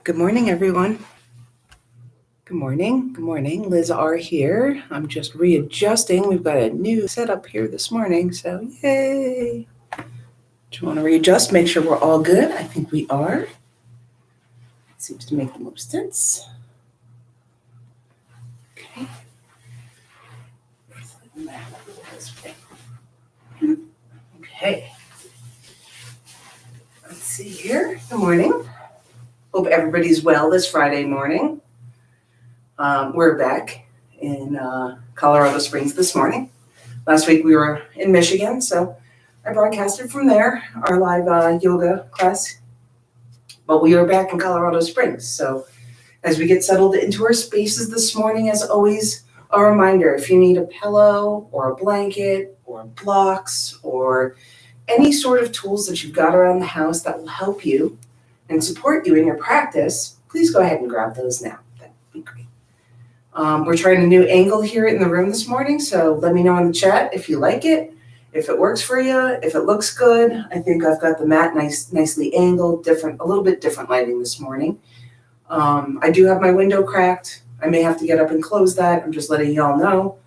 Good morning, everyone. Good morning. Good morning. Liz R here. I'm just readjusting. We've got a new setup here this morning, so yay. Do you want to readjust? Make sure we're all good. I think we are. It seems to make the most sense. Okay. Okay. Let's see here. Good morning. Hope everybody's well this Friday morning. We're back in Colorado Springs this morning. Last week we were in Michigan, so I broadcasted from there, our live yoga class. But we are back in Colorado Springs. So as we get settled into our spaces this morning, as always, a reminder, if you need a pillow or a blanket or blocks or any sort of tools that you've got around the house that will help you and support you in your practice, please go ahead and grab those now. That would be great. We're trying a new angle here in the room this morning, so let me know in the chat if you like it, if it works for you, if it looks good. I think I've got the mat nicely angled, a little bit different lighting this morning. I do have my window cracked. I may have to get up and close that. I'm just letting y'all know.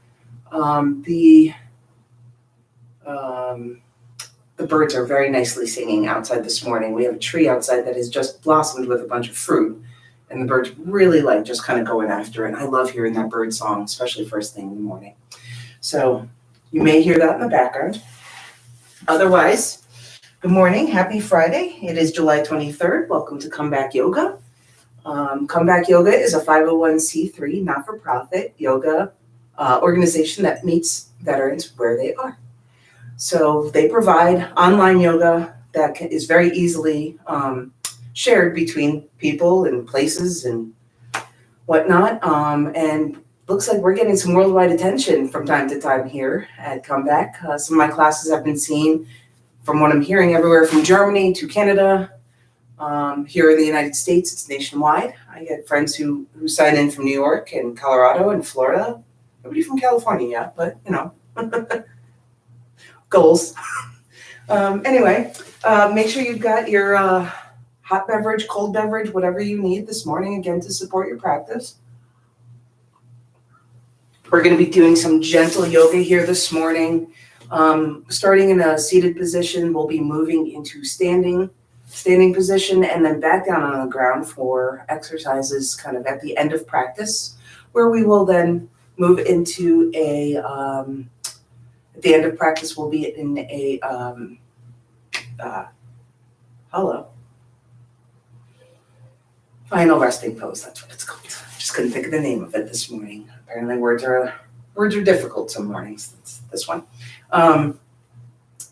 The birds are very nicely singing outside this morning. We have a tree outside that has just blossomed with a bunch of fruit. And the birds really like just kind of going after it. I love hearing that bird song, especially first thing in the morning. So you may hear that in the background. Otherwise, good morning. Happy Friday. It is July 23rd. Welcome to Comeback Yoga. Comeback Yoga is a 501c3 not-for-profit yoga organization that meets veterans where they are. So they provide online yoga that is very easily shared between people and places and whatnot. And looks like we're getting some worldwide attention from time to time here at Comeback. Some of my classes have been seen, from what I'm hearing, everywhere from Germany to Canada. Here in the United States, it's nationwide. I get friends who sign in from New York and Colorado and Florida. Nobody from California yet, but goals. Anyway, make sure you've got your hot beverage, cold beverage, whatever you need this morning, again, to support your practice. We're going to be doing some gentle yoga here this morning. Starting in a seated position, we'll be moving into standing position and then back down on the ground for exercises kind of at the end of practice, where we will then move into at the end of practice, we'll be in a final resting pose. That's what it's called. Just couldn't think of the name of it this morning. Apparently words are difficult some mornings. That's this one.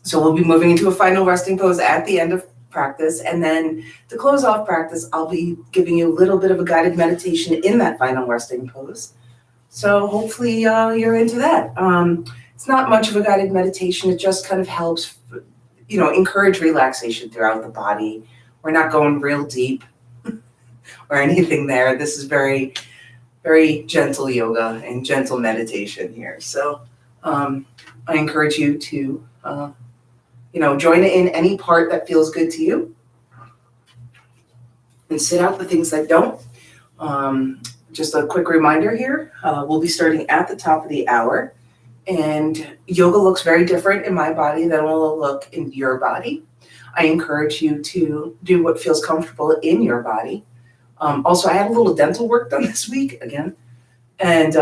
So we'll be moving into a final resting pose at the end of practice. And then to close off practice, I'll be giving you a little bit of a guided meditation in that final resting pose. So hopefully you're into that. It's not much of a guided meditation. It just kind of helps, encourage relaxation throughout the body. We're not going real deep or anything there. This is very, very gentle yoga and gentle meditation here. So I encourage you to, join in any part that feels good to you and sit out the things that don't. Just a quick reminder here, we'll be starting at the top of the hour, and yoga looks very different in my body than it will look in your body. I encourage you to do what feels comfortable in your body. Also, I had a little dental work done this week again, and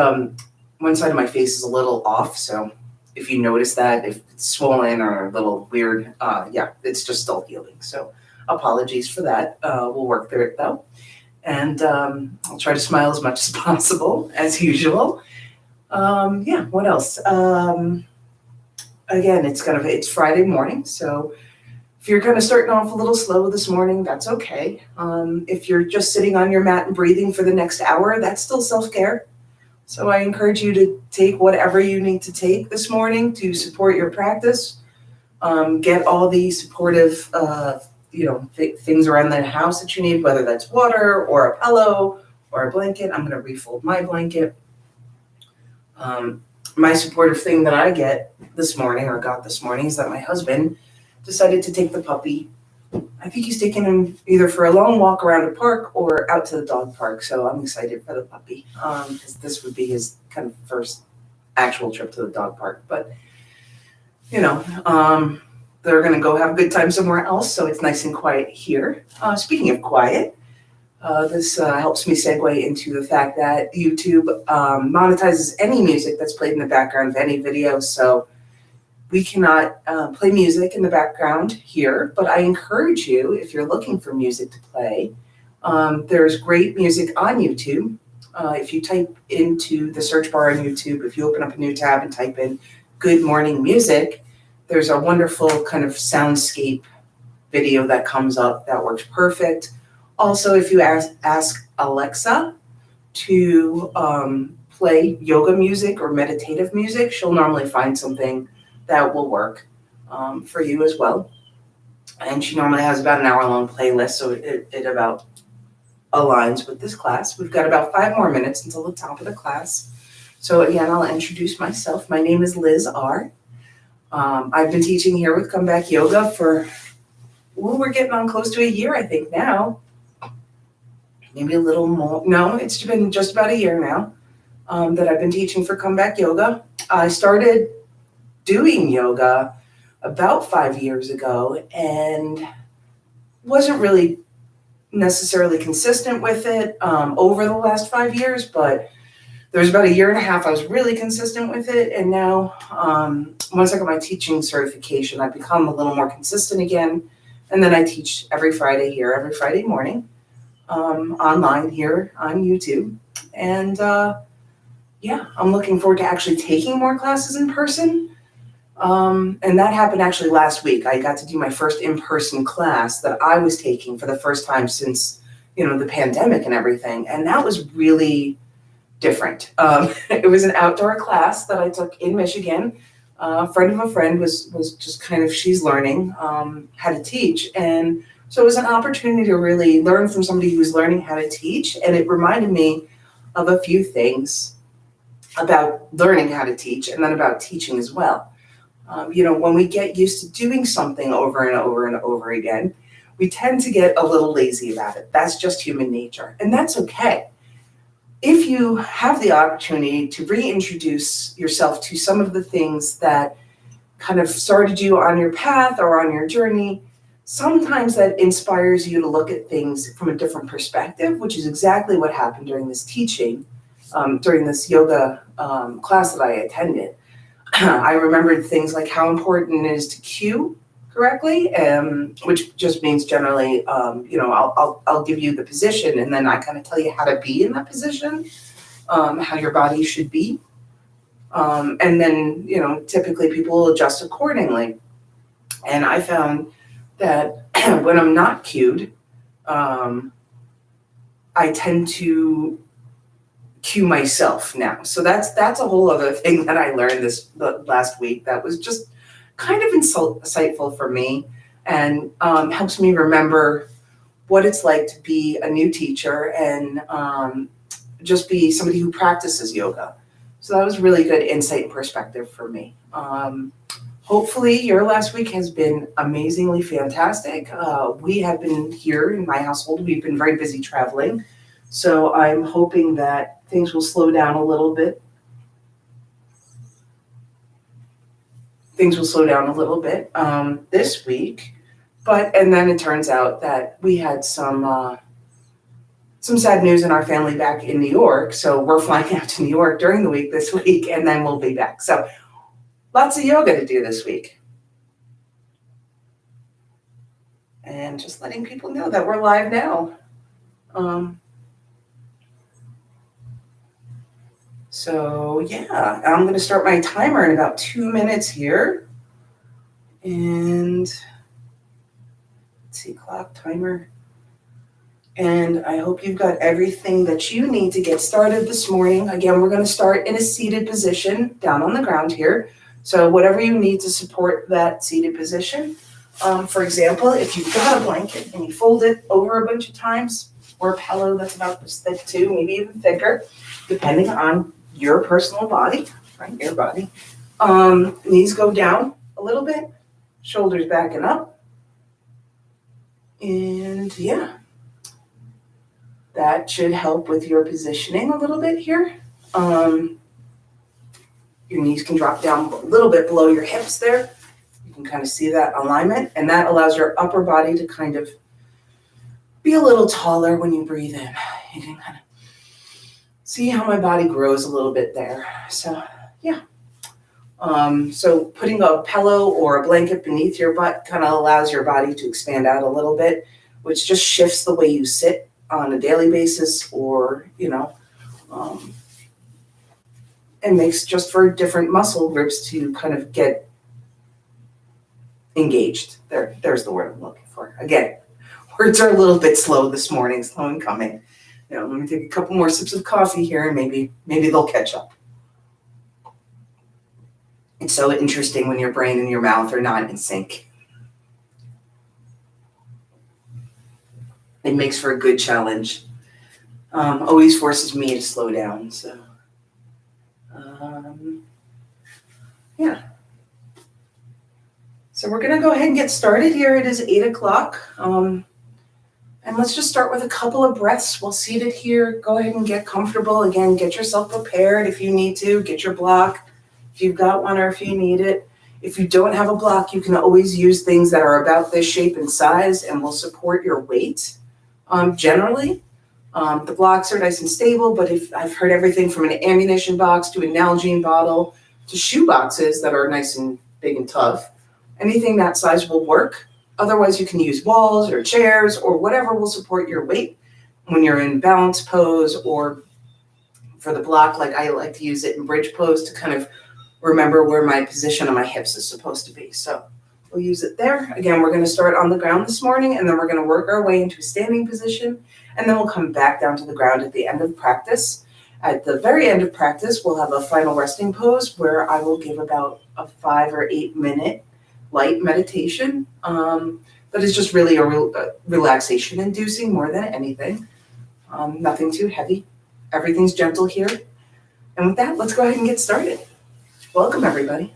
one side of my face is a little off, so if you notice that, if it's swollen or a little weird, it's just still healing. So apologies for that. We'll work through it though. And I'll try to smile as much as possible, as usual. What else? Again, it's Friday morning, so if you're kind of starting off a little slow this morning, that's okay. If you're just sitting on your mat and breathing for the next hour, that's still self-care. So I encourage you to take whatever you need to take this morning to support your practice. Get all the supportive things around the house that you need, whether that's water or a pillow or a blanket. I'm going to refold my blanket. My supportive thing that I got this morning is that my husband decided to take the puppy I think he's taking him either for a long walk around a park or out to the dog park. So I'm excited for the puppy, because this would be his kind of first actual trip to the dog park. But, they're going to go have a good time somewhere else. So it's nice and quiet here. Speaking of quiet, this helps me segue into the fact that YouTube monetizes any music that's played in the background of any video. So we cannot play music in the background here, but I encourage you, if you're looking for music to play, there's great music on YouTube. If you type into the search bar on YouTube, if you open up a new tab and type in Good Morning Music, there's a wonderful kind of soundscape video that comes up that works perfect. Also, if you ask Alexa to play yoga music or meditative music, she'll normally find something that will work for you as well. And she normally has about an hour-long playlist, so it about aligns with this class. We've got about 5 more minutes until the top of the class. So again, I'll introduce myself. My name is Liz R. I've been teaching here with Comeback Yoga for, we're getting on close to a year, I think now. Maybe a little more. No, it's been just about a year now that I've been teaching for Comeback Yoga. I started doing yoga about 5 years ago and wasn't really necessarily consistent with it over the last 5 years, but there was about a year and a half I was really consistent with it. And now, once I got my teaching certification, I've become a little more consistent again. And then I teach every Friday here, every Friday morning, online here on YouTube. And I'm looking forward to actually taking more classes in person. And that happened actually last week. I got to do my first in-person class that I was taking for the first time since, the pandemic and everything. And that was really different. It was an outdoor class that I took in Michigan. A friend of a friend was just kind of, she's learning how to teach. And so it was an opportunity to really learn from somebody who was learning how to teach. And it reminded me of a few things about learning how to teach and then about teaching as well. When we get used to doing something over and over and over again, we tend to get a little lazy about it. That's just human nature. And that's okay. If you have the opportunity to reintroduce yourself to some of the things that kind of started you on your path or on your journey, sometimes that inspires you to look at things from a different perspective, which is exactly what happened during this teaching, during this yoga class that I attended. I remembered things like how important it is to cue correctly, which just means generally, I'll give you the position and then I kind of tell you how to be in that position, how your body should be. And then, typically people will adjust accordingly. And I found that when I'm not cued, I tend to cue myself now. So that's a whole other thing that I learned this last week that was just kind of insightful for me and helps me remember what it's like to be a new teacher and just be somebody who practices yoga. So that was really good insight and perspective for me. Hopefully your last week has been amazingly fantastic. We have been here in my household. We've been very busy traveling. So I'm hoping that things will slow down a little bit. This week. And then it turns out that we had some sad news in our family back in New York. So we're flying out to New York during the week this week, and then we'll be back. So lots of yoga to do this week. And just letting people know that we're live now. I'm going to start my timer in about 2 minutes here. And let's see, clock, timer. And I hope you've got everything that you need to get started this morning. Again, we're going to start in a seated position down on the ground here. So whatever you need to support that seated position. For example, if you've got a blanket and you fold it over a bunch of times, or a pillow that's about this thick too, maybe even thicker, depending on your personal body, right? Your body. Knees go down a little bit, shoulders backing up. And yeah, that should help with your positioning a little bit here. Your knees can drop down a little bit below your hips there. You can kind of see that alignment, and that allows your upper body to kind of be a little taller when you breathe in. You can kind of see how my body grows a little bit there. So yeah. So putting a pillow or a blanket beneath your butt kind of allows your body to expand out a little bit, which just shifts the way you sit on a daily basis, or, and makes just for different muscle groups to kind of get engaged. There's the word I'm looking for. Again, words are a little bit slow this morning, slow in coming. Let me take a couple more sips of coffee here, and maybe they'll catch up. It's so interesting when your brain and your mouth are not in sync. It makes for a good challenge. Always forces me to slow down. So, yeah. So we're going to go ahead and get started here. It is 8 o'clock. And let's just start with a couple of breaths while seated here. Go ahead and get comfortable. Again, get yourself prepared if you need to. Get your block if you've got one, or if you need it. If you don't have a block, you can always use things that are about this shape and size and will support your weight. Generally, the blocks are nice and stable, but if I've heard everything from an ammunition box to a Nalgene bottle to shoe boxes that are nice and big and tough, anything that size will work. Otherwise, you can use walls or chairs or whatever will support your weight when you're in balance pose, or for the block, like I like to use it in bridge pose to kind of remember where my position on my hips is supposed to be. So we'll use it there. Again, we're going to start on the ground this morning, and then we're going to work our way into a standing position, and then we'll come back down to the ground at the end of practice. At the very end of practice, we'll have a final resting pose where I will give about a 5 or 8 minute light meditation that is just really a relaxation inducing more than anything. Nothing too heavy. Everything's gentle here. And with that, let's go ahead and get started. Welcome, everybody.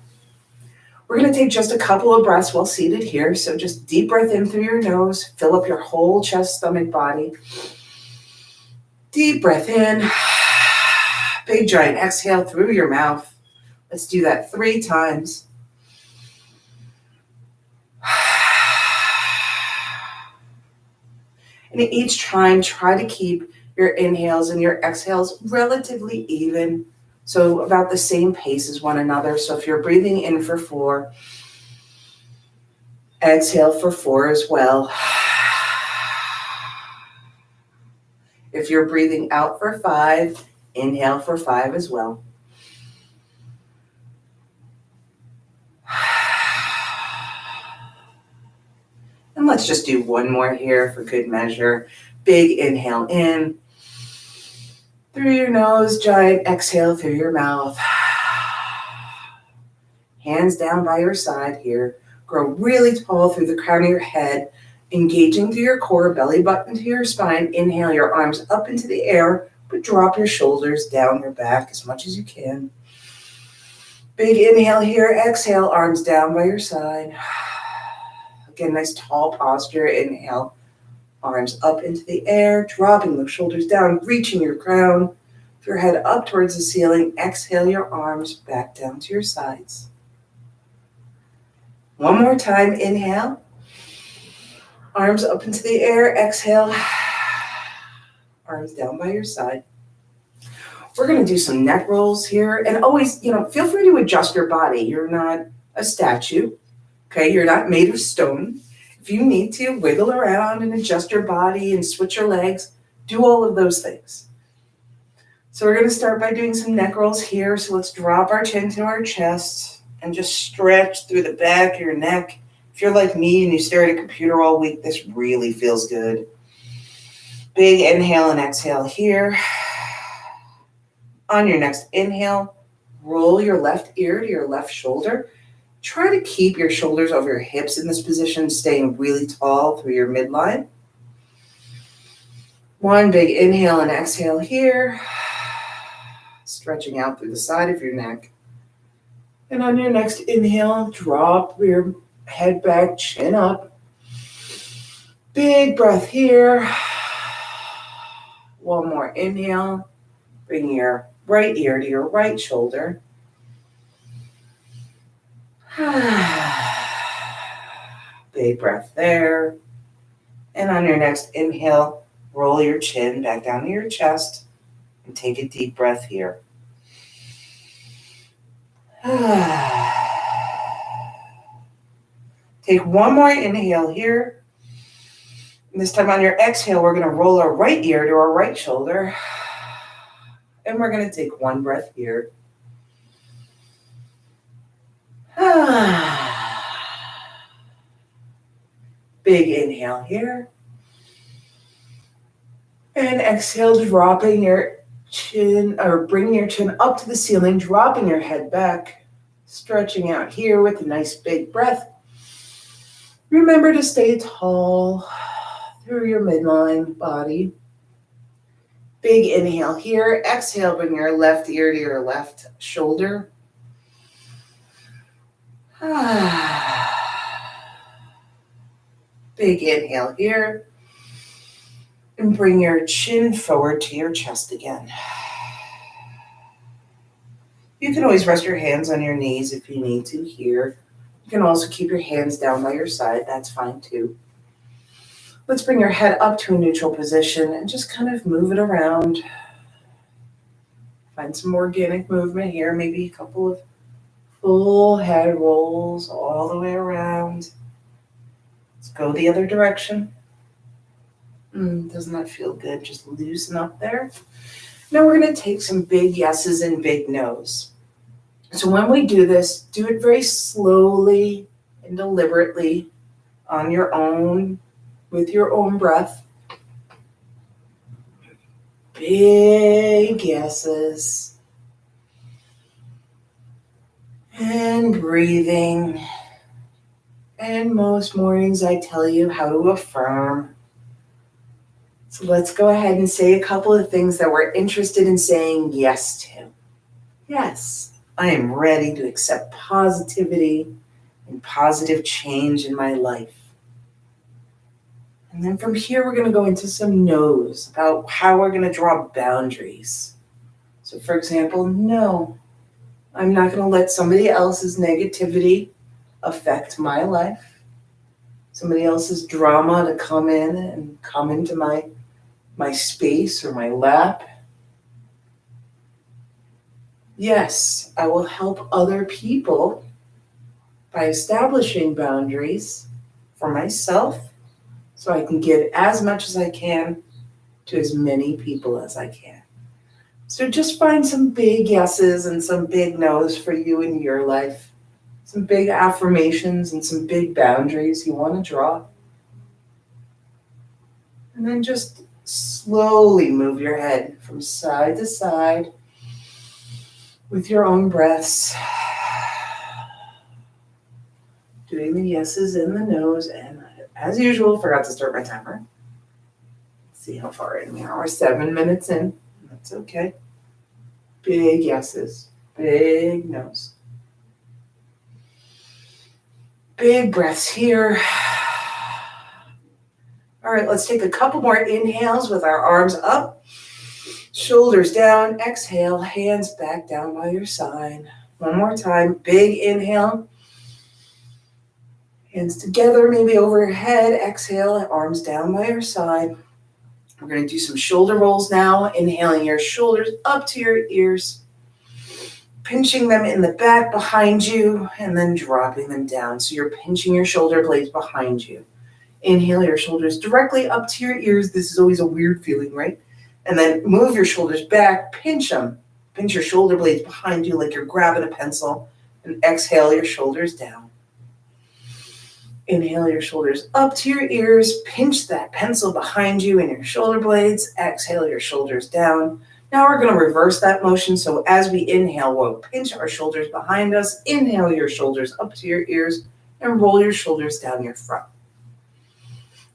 We're going to take just a couple of breaths while seated here. So just deep breath in through your nose. Fill up your whole chest, stomach, body. Deep breath in. Big giant exhale through your mouth. Let's do that 3 times. And each time, try to keep your inhales and your exhales relatively even, so about the same pace as one another. So if you're breathing in for 4, exhale for 4 as well. If you're breathing out for 5, inhale for 5 as well. And let's just do one more here for good measure. Big inhale in through your nose, giant exhale through your mouth. Hands down by your side here. Grow really tall through the crown of your head, engaging through your core, belly button to your spine. Inhale your arms up into the air, but drop your shoulders down your back as much as you can. Big inhale here. Exhale, arms down by your side. Again, nice tall posture. Inhale, arms up into the air, dropping those shoulders down, reaching your crown, your head up towards the ceiling. Exhale your arms back down to your sides. One more time, inhale. Arms up into the air, exhale. Arms down by your side. We're going to do some neck rolls here. And always, feel free to adjust your body. You're not a statue, okay? You're not made of stone. If you need to, wiggle around and adjust your body and switch your legs. Do all of those things. So we're going to start by doing some neck rolls here. So let's drop our chin to our chest and just stretch through the back of your neck. If you're like me and you stare at a computer all week, this really feels good. Big inhale and exhale here. On your next inhale, roll your left ear to your left shoulder. Try to keep your shoulders over your hips in this position, staying really tall through your midline. One big inhale and exhale here. Stretching out through the side of your neck. And on your next inhale, drop your head back, chin up. Big breath here. One more inhale. Bring your right ear to your right shoulder. Big breath there. And on your next inhale, roll your chin back down to your chest and take a deep breath here. Take one more inhale here. And this time on your exhale, we're going to roll our right ear to our right shoulder. And we're going to take one breath here. Big inhale here. And exhale, dropping your chin, or bringing your chin up to the ceiling, dropping your head back, stretching out here with a nice big breath. Remember to stay tall through your midline body. Big inhale here. Exhale, bring your left ear to your left shoulder. Big inhale here. And bring your chin forward to your chest again. You can always rest your hands on your knees if you need to here. You can also keep your hands down by your side. That's fine too. Let's bring your head up to a neutral position and just kind of move it around. Find some organic movement here. Maybe a couple of full head rolls all the way around. Let's go the other direction. Doesn't that feel good? Just loosen up there. Now we're going to take some big yeses and big nos. So when we do this, do it very slowly and deliberately on your own, with your own breath. Big yeses. And breathing. And most mornings I tell you how to affirm. So let's go ahead and say a couple of things that we're interested in saying yes to. Yes, I am ready to accept positivity and positive change in my life. And then from here, we're going to go into some no's about how we're going to draw boundaries. So for example, no, I'm not going to let somebody else's negativity affect my life. Somebody else's drama to come in and come into my space or my lap. Yes, I will help other people by establishing boundaries for myself so I can give as much as I can to as many people as I can. So just find some big yeses and some big nos for you in your life. Some big affirmations and some big boundaries you want to draw. And then just slowly move your head from side to side with your own breaths. Doing the yeses and the nos. And as usual, forgot to start my timer. Let's see how far in we are. We're 7 minutes in. That's okay. Big yeses. Big nos. Big breaths here. All right, let's take a couple more inhales with our arms up, shoulders down. Exhale, hands back down by your side. One more time, big inhale. Hands together, maybe over your head. Exhale, arms down by your side. We're going to do some shoulder rolls now. Inhaling your shoulders up to your ears. Pinching them in the back behind you and then dropping them down. So you're pinching your shoulder blades behind you. Inhale your shoulders directly up to your ears. This is always a weird feeling, right? And then move your shoulders back, pinch them. Pinch your shoulder blades behind you like you're grabbing a pencil. And exhale your shoulders down. Inhale your shoulders up to your ears. Pinch that pencil behind you and your shoulder blades. Exhale your shoulders down. Now we're going to reverse that motion. So as we inhale, we'll pinch our shoulders behind us. Inhale your shoulders up to your ears and roll your shoulders down your front.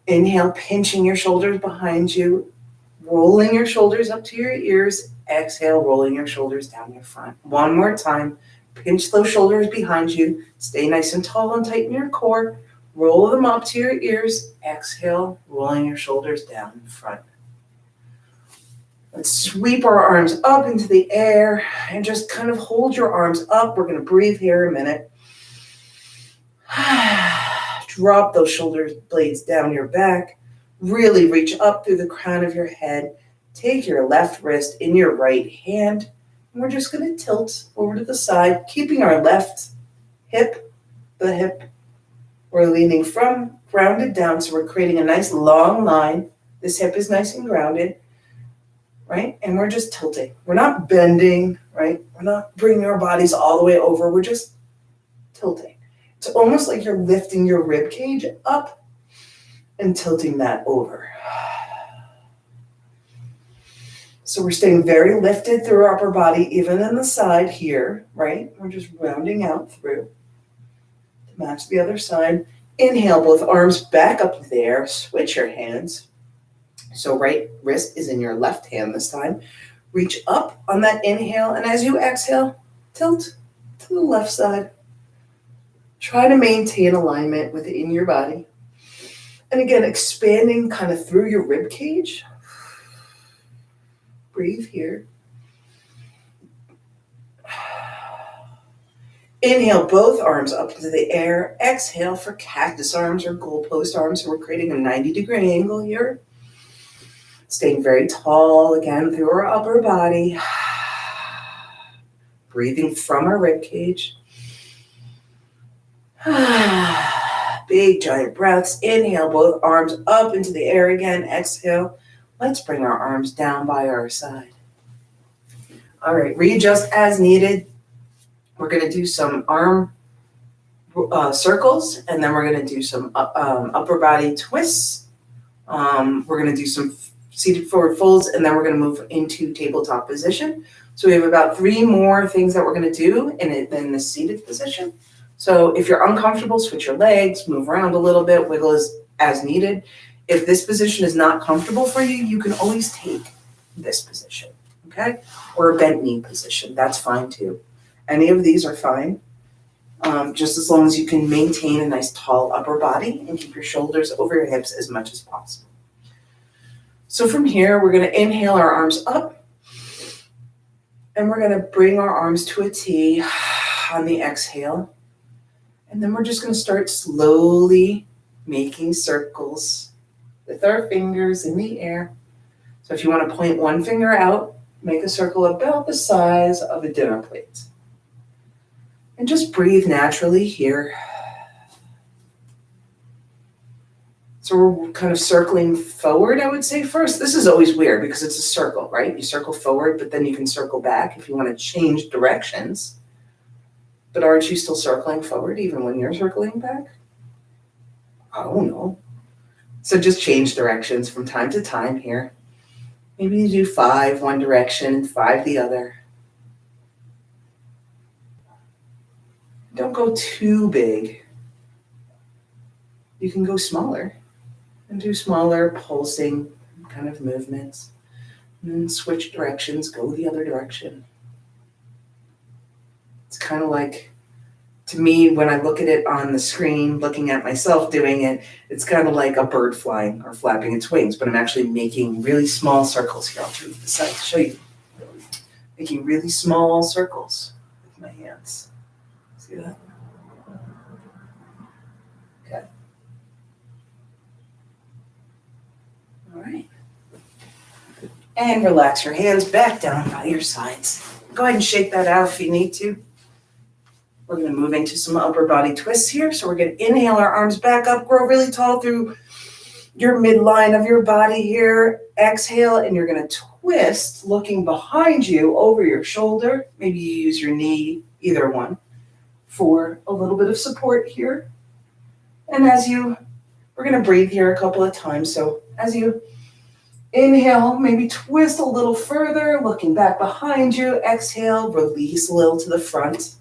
Inhale, pinching your shoulders behind you, rolling your shoulders up to your ears. Exhale, rolling your shoulders down your front. One more time. Pinch those shoulders behind you. Stay nice and tall and tighten your core. Roll them up to your ears. Exhale, rolling your shoulders down in front. Let's sweep our arms up into the air and just kind of hold your arms up. We're going to breathe here a minute. Drop those shoulder blades down your back. Really reach up through the crown of your head. Take your left wrist in your right hand. And we're just going to tilt over to the side, keeping our left hip, the hip. We're leaning from grounded down, so we're creating a nice long line. This hip is nice and grounded, right? And we're just tilting. We're not bending, right? We're not bringing our bodies all the way over. We're just tilting. It's almost like you're lifting your rib cage up and tilting that over. So we're staying very lifted through our upper body, even in the side here, right? We're just rounding out through to match the other side. Inhale, both arms back up in the air. Switch your hands. So right wrist is in your left hand this time. Reach up on that inhale, and as you exhale, tilt to the left side. Try to maintain alignment within your body. And again, expanding kind of through your rib cage. Breathe here. Inhale, both arms up into the air. Exhale for cactus arms or goalpost arms. So we're creating a 90-degree angle here. Staying very tall again through our upper body. Breathing from our rib cage. Big giant breaths. Inhale, both arms up into the air again. Exhale. Let's bring our arms down by our side. All right, readjust as needed. We're going to do some arm circles, and then we're going to do some upper body twists. We're going to do some seated forward folds, and then we're going to move into tabletop position. So we have about 3 more things that we're going to do in the seated position. So if you're uncomfortable, switch your legs, move around a little bit, wiggle as needed. If this position is not comfortable for you, you can always take this position, okay? Or a bent knee position, that's fine too. Any of these are fine, just as long as you can maintain a nice tall upper body and keep your shoulders over your hips as much as possible. So from here, we're gonna inhale our arms up, and we're gonna bring our arms to a T on the exhale. And then we're just gonna start slowly making circles with our fingers in the air. So if you want to point one finger out, make a circle about the size of a dinner plate. And just breathe naturally here. So we're kind of circling forward, I would say first. This is always weird because it's a circle, right? You circle forward, but then you can circle back if you want to change directions. But aren't you still circling forward even when you're circling back? I don't know. So just change directions from time to time here. Maybe you do 5 one direction and 5 the other. Don't go too big. You can go smaller and do smaller pulsing kind of movements. And then switch directions, go the other direction. It's kind of like, to me, when I look at it on the screen, looking at myself doing it, it's kind of like a bird flying or flapping its wings, but I'm actually making really small circles here. I'll turn to the side to show you. Making really small circles with my hands. See that? Okay. All right. And relax your hands back down by your sides. Go ahead and shake that out if you need to. We're going to move into some upper body twists here. So we're going to inhale our arms back up, grow really tall through your midline of your body here. Exhale, and you're going to twist, looking behind you over your shoulder. Maybe you use your knee, either one, for a little bit of support here. And we're going to breathe here a couple of times. So as you inhale, maybe twist a little further, looking back behind you. Exhale, release a little to the front.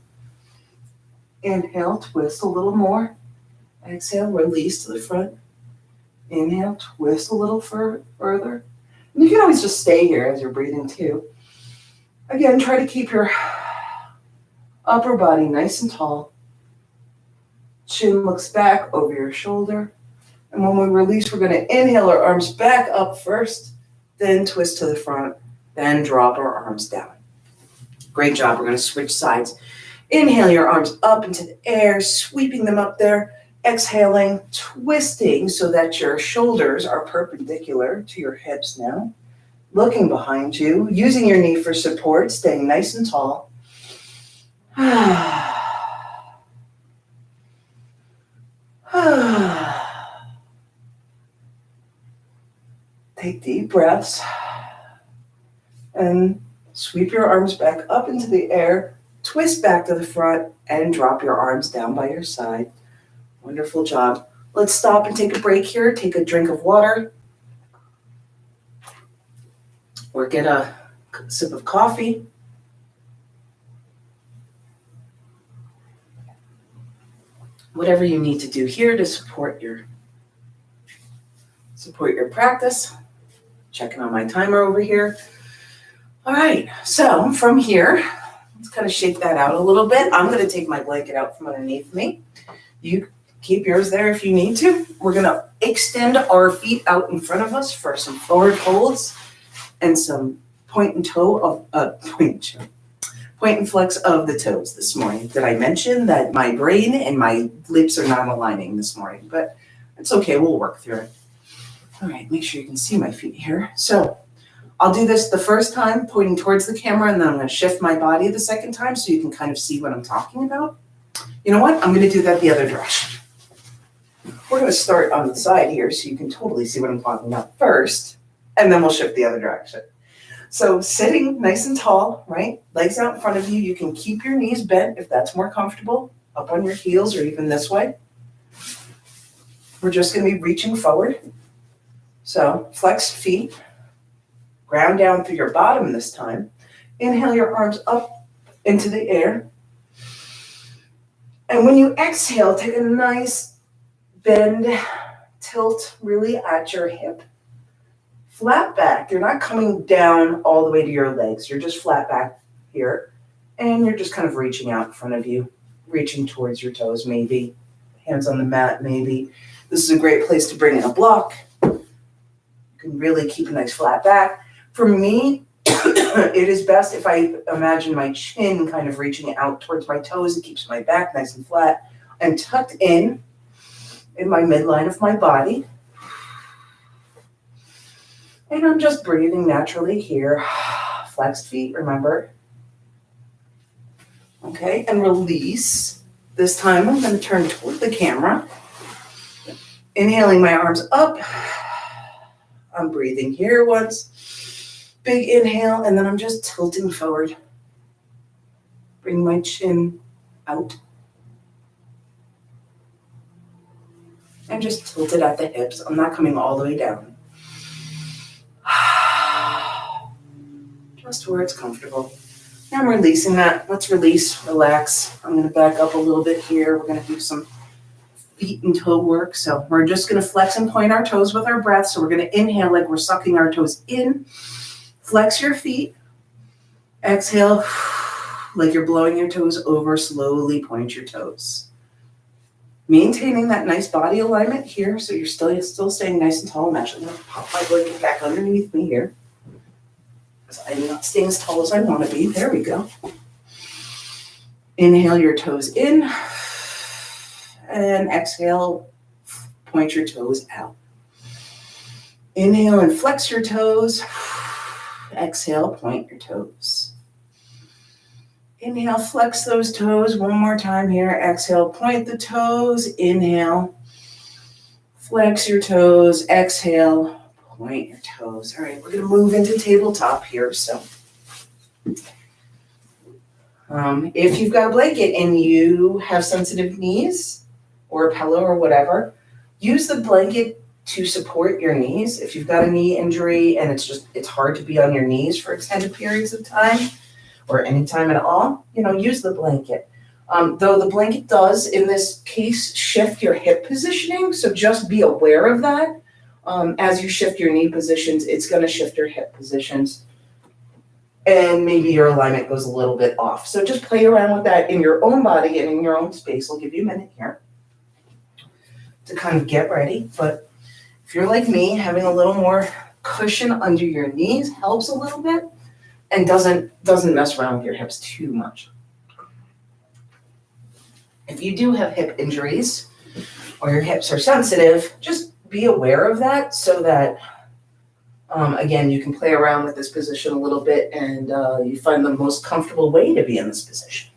Inhale, twist a little more. Exhale, release to the front. Inhale, twist a little further. And you can always just stay here as you're breathing too. Again, try to keep your upper body nice and tall. Chin looks back over your shoulder. And when we release, we're going to inhale our arms back up first, then twist to the front, then drop our arms down. Great job. We're going to switch sides. Inhale your arms up into the air, sweeping them up there. Exhaling, twisting so that your shoulders are perpendicular to your hips now. Looking behind you, using your knee for support, staying nice and tall. Take deep breaths and sweep your arms back up into the air, twist back to the front, and drop your arms down by your side. Wonderful job. Let's stop and take a break here. Take a drink of water or get a sip of coffee. Whatever you need to do here to support your practice. Checking on my timer over here. All right, so from here, let's kind of shake that out a little bit. I'm going to take my blanket out from underneath me. You keep yours there if you need to. We're going to extend our feet out in front of us for some forward folds and some point and flex of the toes this morning. Did I mention that my brain and my lips are not aligning this morning? But it's okay, we'll work through it. All right, make sure you can see my feet here. So I'll do this the first time pointing towards the camera, and then I'm going to shift my body the second time so you can kind of see what I'm talking about. You know what? I'm going to do that the other direction. We're going to start on the side here so you can totally see what I'm talking about first, and then we'll shift the other direction. So sitting nice and tall, right? Legs out in front of you. You can keep your knees bent if that's more comfortable, up on your heels or even this way. We're just going to be reaching forward. So flexed feet, ground down through your bottom this time. Inhale your arms up into the air. And when you exhale, take a nice bend, tilt really at your hip. Flat back. You're not coming down all the way to your legs. You're just flat back here. And you're just kind of reaching out in front of you, reaching towards your toes maybe. Hands on the mat maybe. This is a great place to bring in a block. You can really keep a nice flat back. For me, it is best if I imagine my chin kind of reaching out towards my toes. It keeps my back nice and flat. I'm tucked in my midline of my body. And I'm just breathing naturally here. Flexed feet, remember. Okay, and release. This time I'm going to turn toward the camera. Inhaling my arms up. I'm breathing here once. Big inhale, and then I'm just tilting forward. Bring my chin out. And just tilt it at the hips. I'm not coming all the way down. Just where it's comfortable. Now I'm releasing that. Let's release, relax. I'm going to back up a little bit here. We're going to do some feet and toe work. So we're just going to flex and point our toes with our breath. So we're going to inhale like we're sucking our toes in. Flex your feet. Exhale like you're blowing your toes over. Slowly point your toes. Maintaining that nice body alignment here. So you're still staying nice and tall. I'm actually going to pop my blanket back underneath me here. So I'm not staying as tall as I want to be. There we go. Inhale your toes in. And exhale, point your toes out. Inhale and flex your toes. Exhale, point your toes. Inhale, flex those toes. One more time here. Exhale, point the toes. Inhale, flex your toes. Exhale, point your toes. All right, we're going to move into tabletop here. So if you've got a blanket and you have sensitive knees or a pillow or whatever, use the blanket to support your knees. If you've got a knee injury and it's hard to be on your knees for extended periods of time or any time at all, use the blanket. Though the blanket does, in this case, shift your hip positioning, so just be aware of that. As you shift your knee positions, it's going to shift your hip positions. And maybe your alignment goes a little bit off. So just play around with that in your own body and in your own space. I'll give you a minute here. to kind of get ready. But if you're like me, having a little more cushion under your knees helps a little bit and doesn't mess around with your hips too much. If you do have hip injuries or your hips are sensitive, just be aware of that so that, again, you can play around with this position a little bit and you find the most comfortable way to be in this position.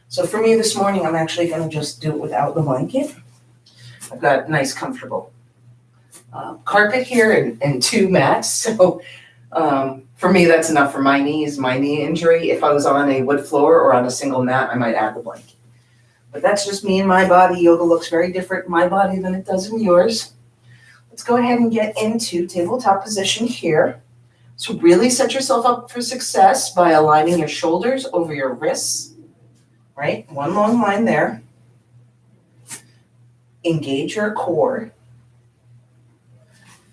So for me this morning, I'm actually going to just do it without the blanket. I've got nice, comfortable carpet here and 2 mats. So for me, that's enough for my knees, my knee injury. If I was on a wood floor or on a single mat, I might add the blanket. But that's just me and my body. Yoga looks very different in my body than it does in yours. Let's go ahead and get into tabletop position here. So really set yourself up for success by aligning your shoulders over your wrists, right? One long line there. Engage your core.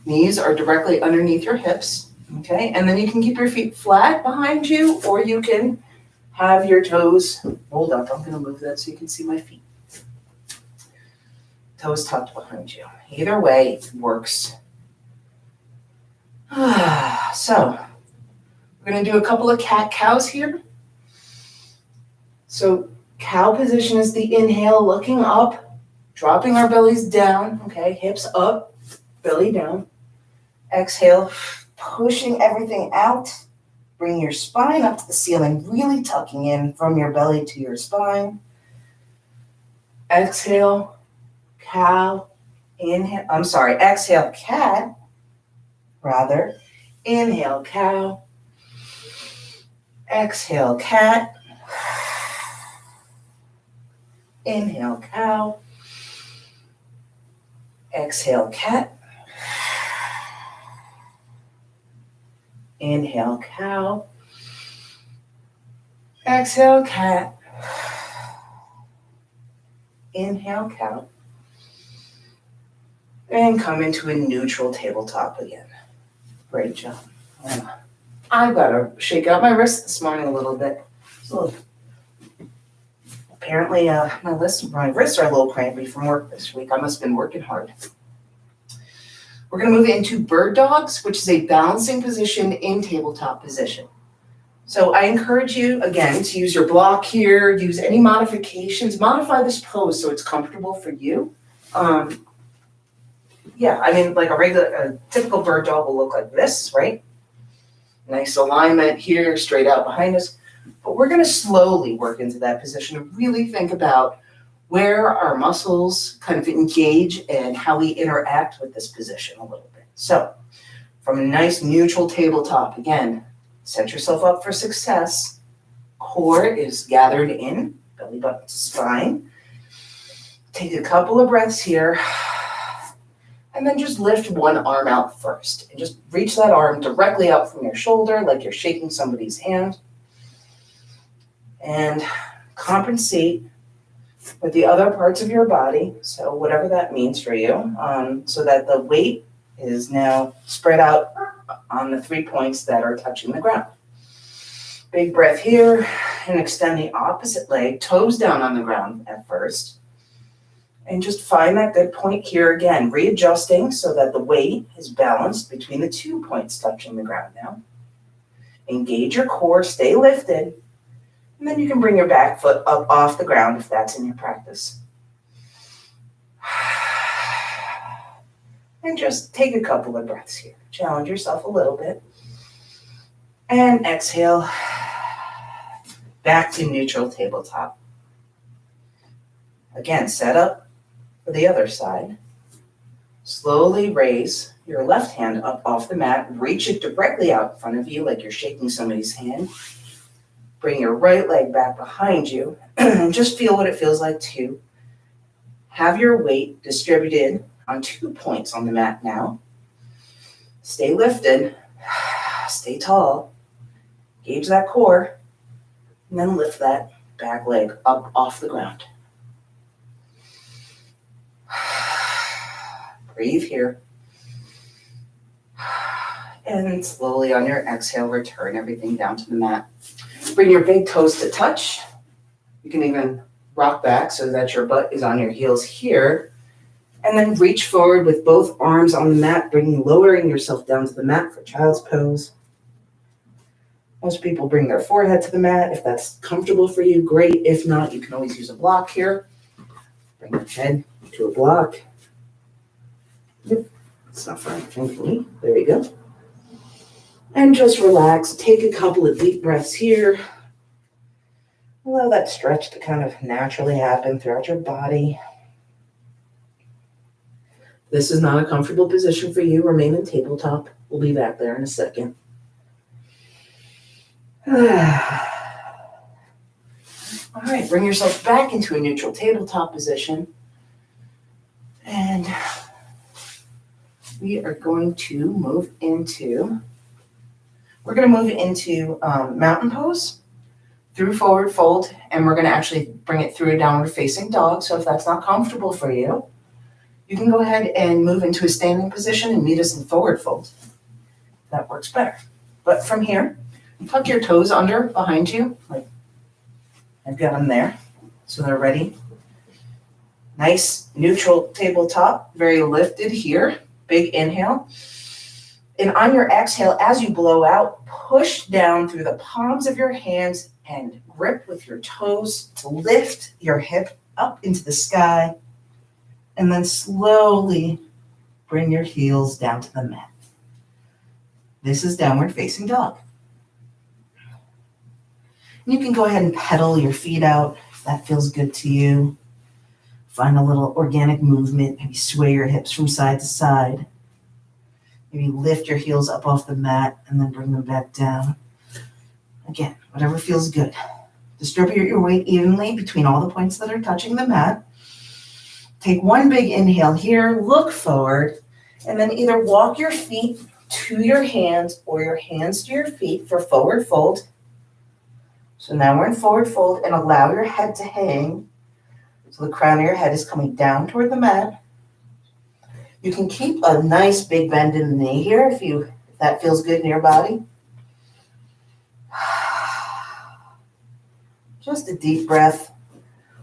Knees are directly underneath your hips, okay? And then you can keep your feet flat behind you, or you can have your toes rolled up. I'm gonna move that so you can see my feet. Toes tucked behind you. Either way works. So we're gonna do a couple of cat-cows here. So cow position is the inhale, looking up, dropping our bellies down, okay? Hips up, belly down. Exhale, pushing everything out. Bring your spine up to the ceiling, really tucking in from your belly to your spine. Exhale, cow. Exhale, cat, rather. Inhale, cow. Exhale, cat. Inhale, cow. Exhale, cat. Inhale, cow. Exhale, cat. Inhale, cow. And come into a neutral tabletop again. Great job. I've got to shake out my wrist this morning a little bit. So apparently my wrists are a little crampy from work this week. I must have been working hard. We're going to move into bird dogs, which is a balancing position in tabletop position. So I encourage you, again, to use your block here, use any modifications, modify this pose so it's comfortable for you. Like a typical bird dog will look like this, right? Nice alignment here, straight out behind us. But we're going to slowly work into that position and really think about where our muscles kind of engage and how we interact with this position a little bit. So from a nice neutral tabletop, again, set yourself up for success. Core is gathered in, belly button to spine. Take a couple of breaths here. And then just lift one arm out first. And just reach that arm directly out from your shoulder like you're shaking somebody's hand. And compensate with the other parts of your body, so whatever that means for you, so that the weight is now spread out on the 3 points that are touching the ground. Big breath here, and extend the opposite leg, toes down on the ground at first. And just find that good point here again, readjusting so that the weight is balanced between the 2 points touching the ground now. Engage your core, stay lifted. And then you can bring your back foot up off the ground if that's in your practice. And just take a couple of breaths here. Challenge yourself a little bit. And exhale. Back to neutral tabletop. Again, set up for the other side. Slowly raise your left hand up off the mat. Reach it directly out in front of you like you're shaking somebody's hand. Bring your right leg back behind you and just feel what it feels like to have your weight distributed on 2 points on the mat now. Stay lifted, stay tall, engage that core, and then lift that back leg up off the ground. Breathe here. And slowly on your exhale, return everything down to the mat. Bring your big toes to touch. You can even rock back so that your butt is on your heels here. And then reach forward with both arms on the mat, lowering yourself down to the mat for child's pose. Most people bring their forehead to the mat. If that's comfortable for you, great. If not, you can always use a block here. Bring your head to a block. Yep, it's not for anything for me. There you go. And just relax. Take a couple of deep breaths here. Allow that stretch to kind of naturally happen throughout your body. This is not a comfortable position for you. Remain in tabletop. We'll be back there in a second. All right, bring yourself back into a neutral tabletop position. And we are going to move into mountain pose through forward fold, and we're going to actually bring it through a downward facing dog. So if that's not comfortable for you, you can go ahead and move into a standing position and meet us in forward fold. That works better. But from here, tuck your toes under behind you. Like I've got them there, so they're ready. Nice neutral tabletop, very lifted here. Big inhale. And on your exhale, as you blow out, push down through the palms of your hands and grip with your toes to lift your hip up into the sky. And then slowly bring your heels down to the mat. This is downward facing dog. You can go ahead and pedal your feet out if that feels good to you. Find a little organic movement. Maybe sway your hips from side to side. Maybe lift your heels up off the mat and then bring them back down. Again, whatever feels good. Distribute your weight evenly between all the points that are touching the mat. Take one big inhale here, look forward, and then either walk your feet to your hands or your hands to your feet for forward fold. So now we're in forward fold, and allow your head to hang. So the crown of your head is coming down toward the mat. You can keep a nice big bend in the knee here if that feels good in your body. Just a deep breath.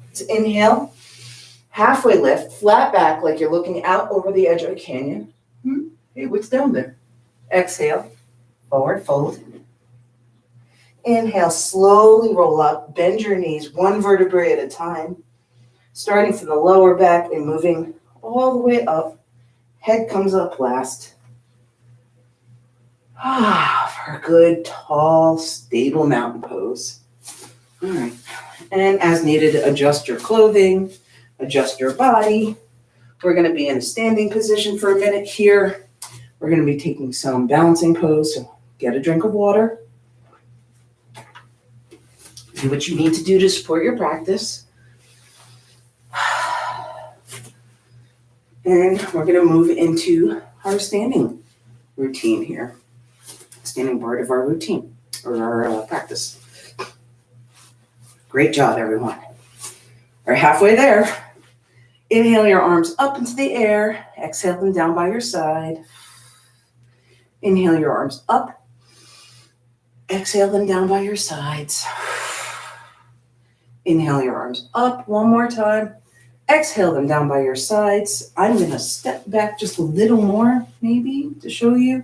Let's inhale. Halfway lift, flat back like you're looking out over the edge of a canyon. Hey, what's down there? Exhale, forward fold. Inhale, slowly roll up, bend your knees one vertebrae at a time, starting from the lower back and moving all the way up. Head comes up last. For a good, tall, stable mountain pose. All right. And as needed, adjust your clothing, adjust your body. We're going to be in a standing position for a minute here. We're going to be taking some balancing pose. So get a drink of water. Do what you need to do to support your practice. And we're going to move into our standing routine here. Standing part of our routine or our practice. Great job, everyone. We're halfway there. Inhale your arms up into the air. Exhale them down by your side. Inhale your arms up. Exhale them down by your sides. Inhale your arms up one more time. Exhale them down by your sides. I'm going to step back just a little more, maybe, to show you.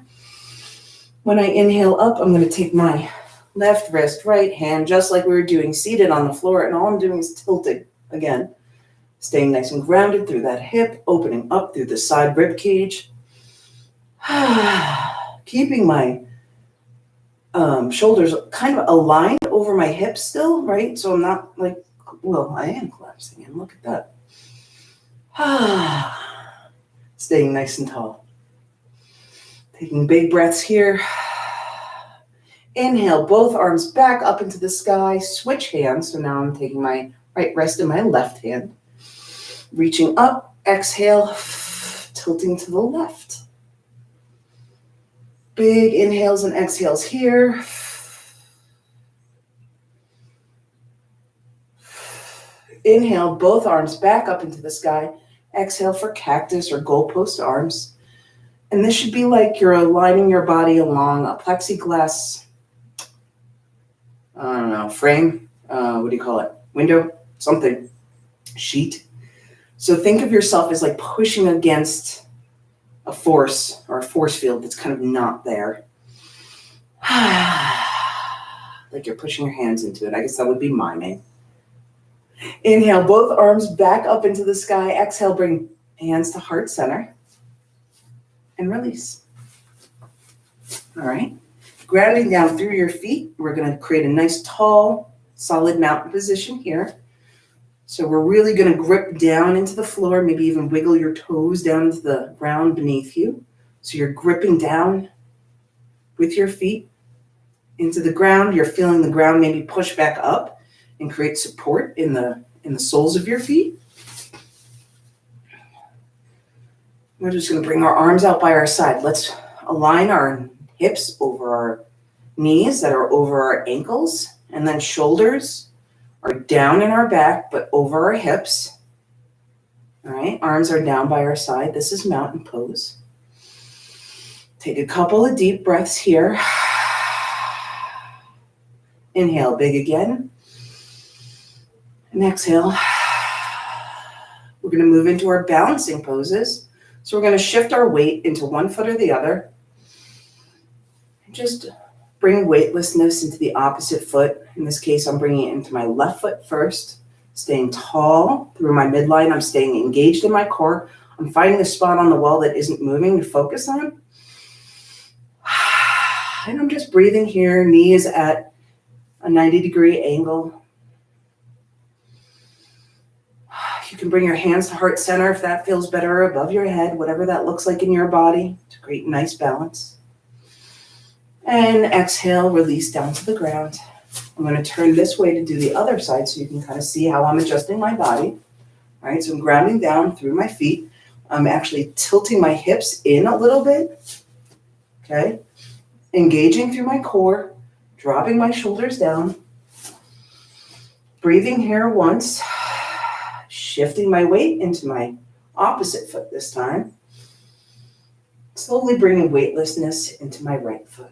When I inhale up, I'm going to take my left wrist, right hand, just like we were doing, seated on the floor, and all I'm doing is tilting again. Staying nice and grounded through that hip, opening up through the side rib cage. Keeping my shoulders kind of aligned over my hips still, right? So I'm not like, well, I am collapsing in. Look at that. Staying nice and tall. Taking big breaths here. Inhale, both arms back up into the sky. Switch hands. So now I'm taking my right wrist in my left hand. Reaching up. Exhale. Tilting to the left. Big inhales and exhales here. Inhale, both arms back up into the sky. Exhale for cactus or goalpost arms. And this should be like you're aligning your body along a plexiglass, frame. What do you call it? Window? Something. Sheet. So think of yourself as like pushing against a force or a force field that's kind of not there. Like you're pushing your hands into it. I guess that would be miming. Inhale, both arms back up into the sky. Exhale, bring hands to heart center. And release. All right. Grounding down through your feet. We're going to create a nice, tall, solid mountain position here. So we're really going to grip down into the floor, maybe even wiggle your toes down into the ground beneath you. So you're gripping down with your feet into the ground. You're feeling the ground maybe push back up and create support in the soles of your feet. We're just going to bring our arms out by our side. Let's align our hips over our knees that are over our ankles, and then shoulders are down in our back, but over our hips. All right, arms are down by our side. This is mountain pose. Take a couple of deep breaths here. Inhale, big again. And exhale. We're going to move into our balancing poses. So we're going to shift our weight into one foot or the other. Just bring weightlessness into the opposite foot. In this case, I'm bringing it into my left foot first, staying tall through my midline. I'm staying engaged in my core. I'm finding a spot on the wall that isn't moving to focus on. And I'm just breathing here. Knee is at a 90-degree angle. You can bring your hands to heart center if that feels better, above your head, whatever that looks like in your body to create nice balance. And exhale, release down to the ground. I'm going to turn this way to do the other side so you can kind of see how I'm adjusting my body. All right, so I'm grounding down through my feet. I'm actually tilting my hips in a little bit. Okay, engaging through my core, dropping my shoulders down. Breathing here once. Shifting my weight into my opposite foot this time. Slowly bringing weightlessness into my right foot.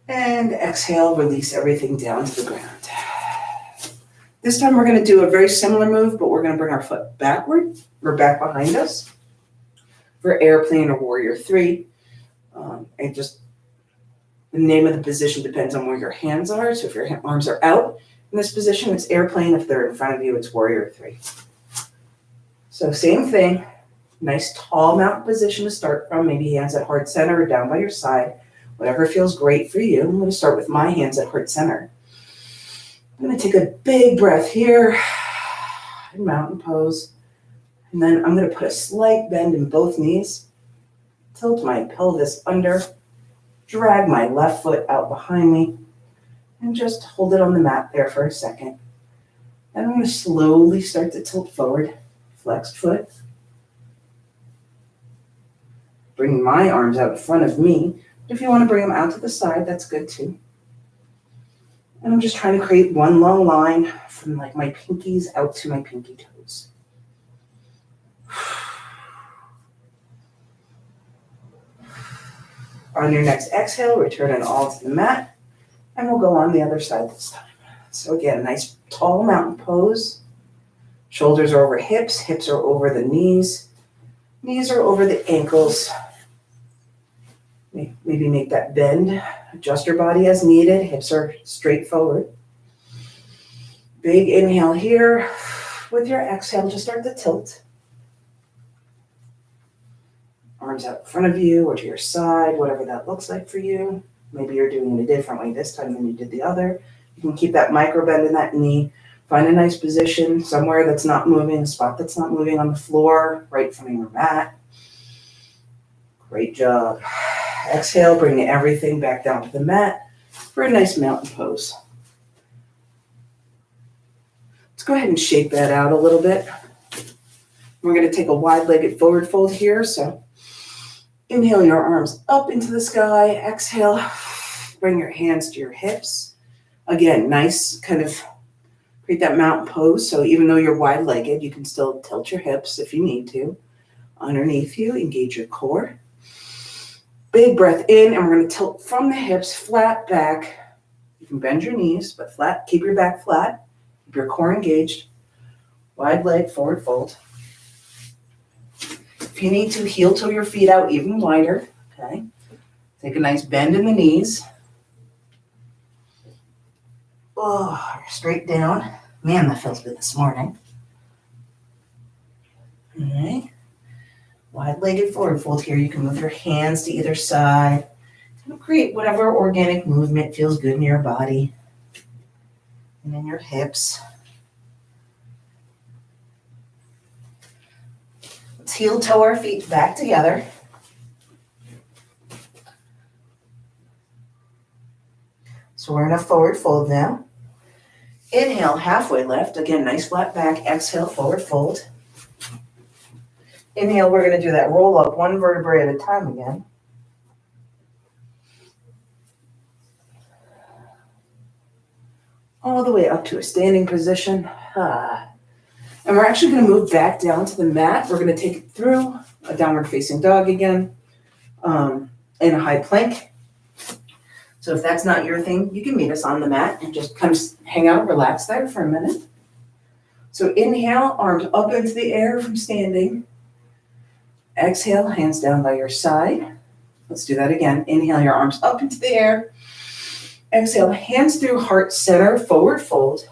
And exhale, release everything down to the ground. This time we're going to do a very similar move, but we're going to bring our foot backward or back behind us for airplane or warrior three. And just the name of the position depends on where your hands are. So if your arms are out in this position, it's airplane. If they're in front of you, it's warrior three. So same thing, nice tall mountain position to start from. Maybe hands at heart center or down by your side. Whatever feels great for you. I'm going to start with my hands at heart center. I'm going to take a big breath here in mountain pose. And then I'm going to put a slight bend in both knees. Tilt my pelvis under. Drag my left foot out behind me. And just hold it on the mat there for a second. Then I'm going to slowly start to tilt forward. Flexed foot. Bring my arms out in front of me. If you want to bring them out to the side, that's good too. And I'm just trying to create one long line from like my pinkies out to my pinky toes. On your next exhale, return it all to the mat, and we'll go on the other side this time. So again, nice tall mountain pose. Shoulders are over hips, hips are over the knees, knees are over the ankles. Maybe make that bend, adjust your body as needed, hips are straight forward. Big inhale here. With your exhale, just start to tilt. Arms out in front of you or to your side, whatever that looks like for you. Maybe you're doing it a different way this time than you did the other. You can keep that micro bend in that knee. Find a nice position, somewhere that's not moving, a spot that's not moving on the floor, right in front of your mat. Great job. Exhale, bring everything back down to the mat for a nice mountain pose. Let's go ahead and shake that out a little bit. We're going to take a wide-legged forward fold here. So inhale your arms up into the sky. Exhale, bring your hands to your hips. Again, nice kind of create that mountain pose. So even though you're wide-legged, you can still tilt your hips if you need to. Underneath you, engage your core. Big breath in, and we're going to tilt from the hips, flat back. You can bend your knees, but flat. Keep your back flat. Keep your core engaged. Wide leg, forward fold. If you need to, heel toe your feet out even wider. Okay. Take a nice bend in the knees. Oh, straight down. Man, that feels good this morning. All right. Wide-legged forward fold here. You can move your hands to either side. Create whatever organic movement feels good in your body and in your hips. Let's heel toe our feet back together. So we're in a forward fold now. Inhale, halfway lift. Again, nice flat back. Exhale, forward fold. Inhale, we're going to do that roll up one vertebrae at a time again. All the way up to a standing position. And we're actually going to move back down to the mat. We're going to take it through a downward facing dog again, in a high plank. So if that's not your thing, you can meet us on the mat and just kind of hang out, relax there for a minute. So inhale, arms up into the air from standing. Exhale, hands down by your side. Let's do that again. Inhale, your arms up into the air. Exhale, hands through heart center, forward fold.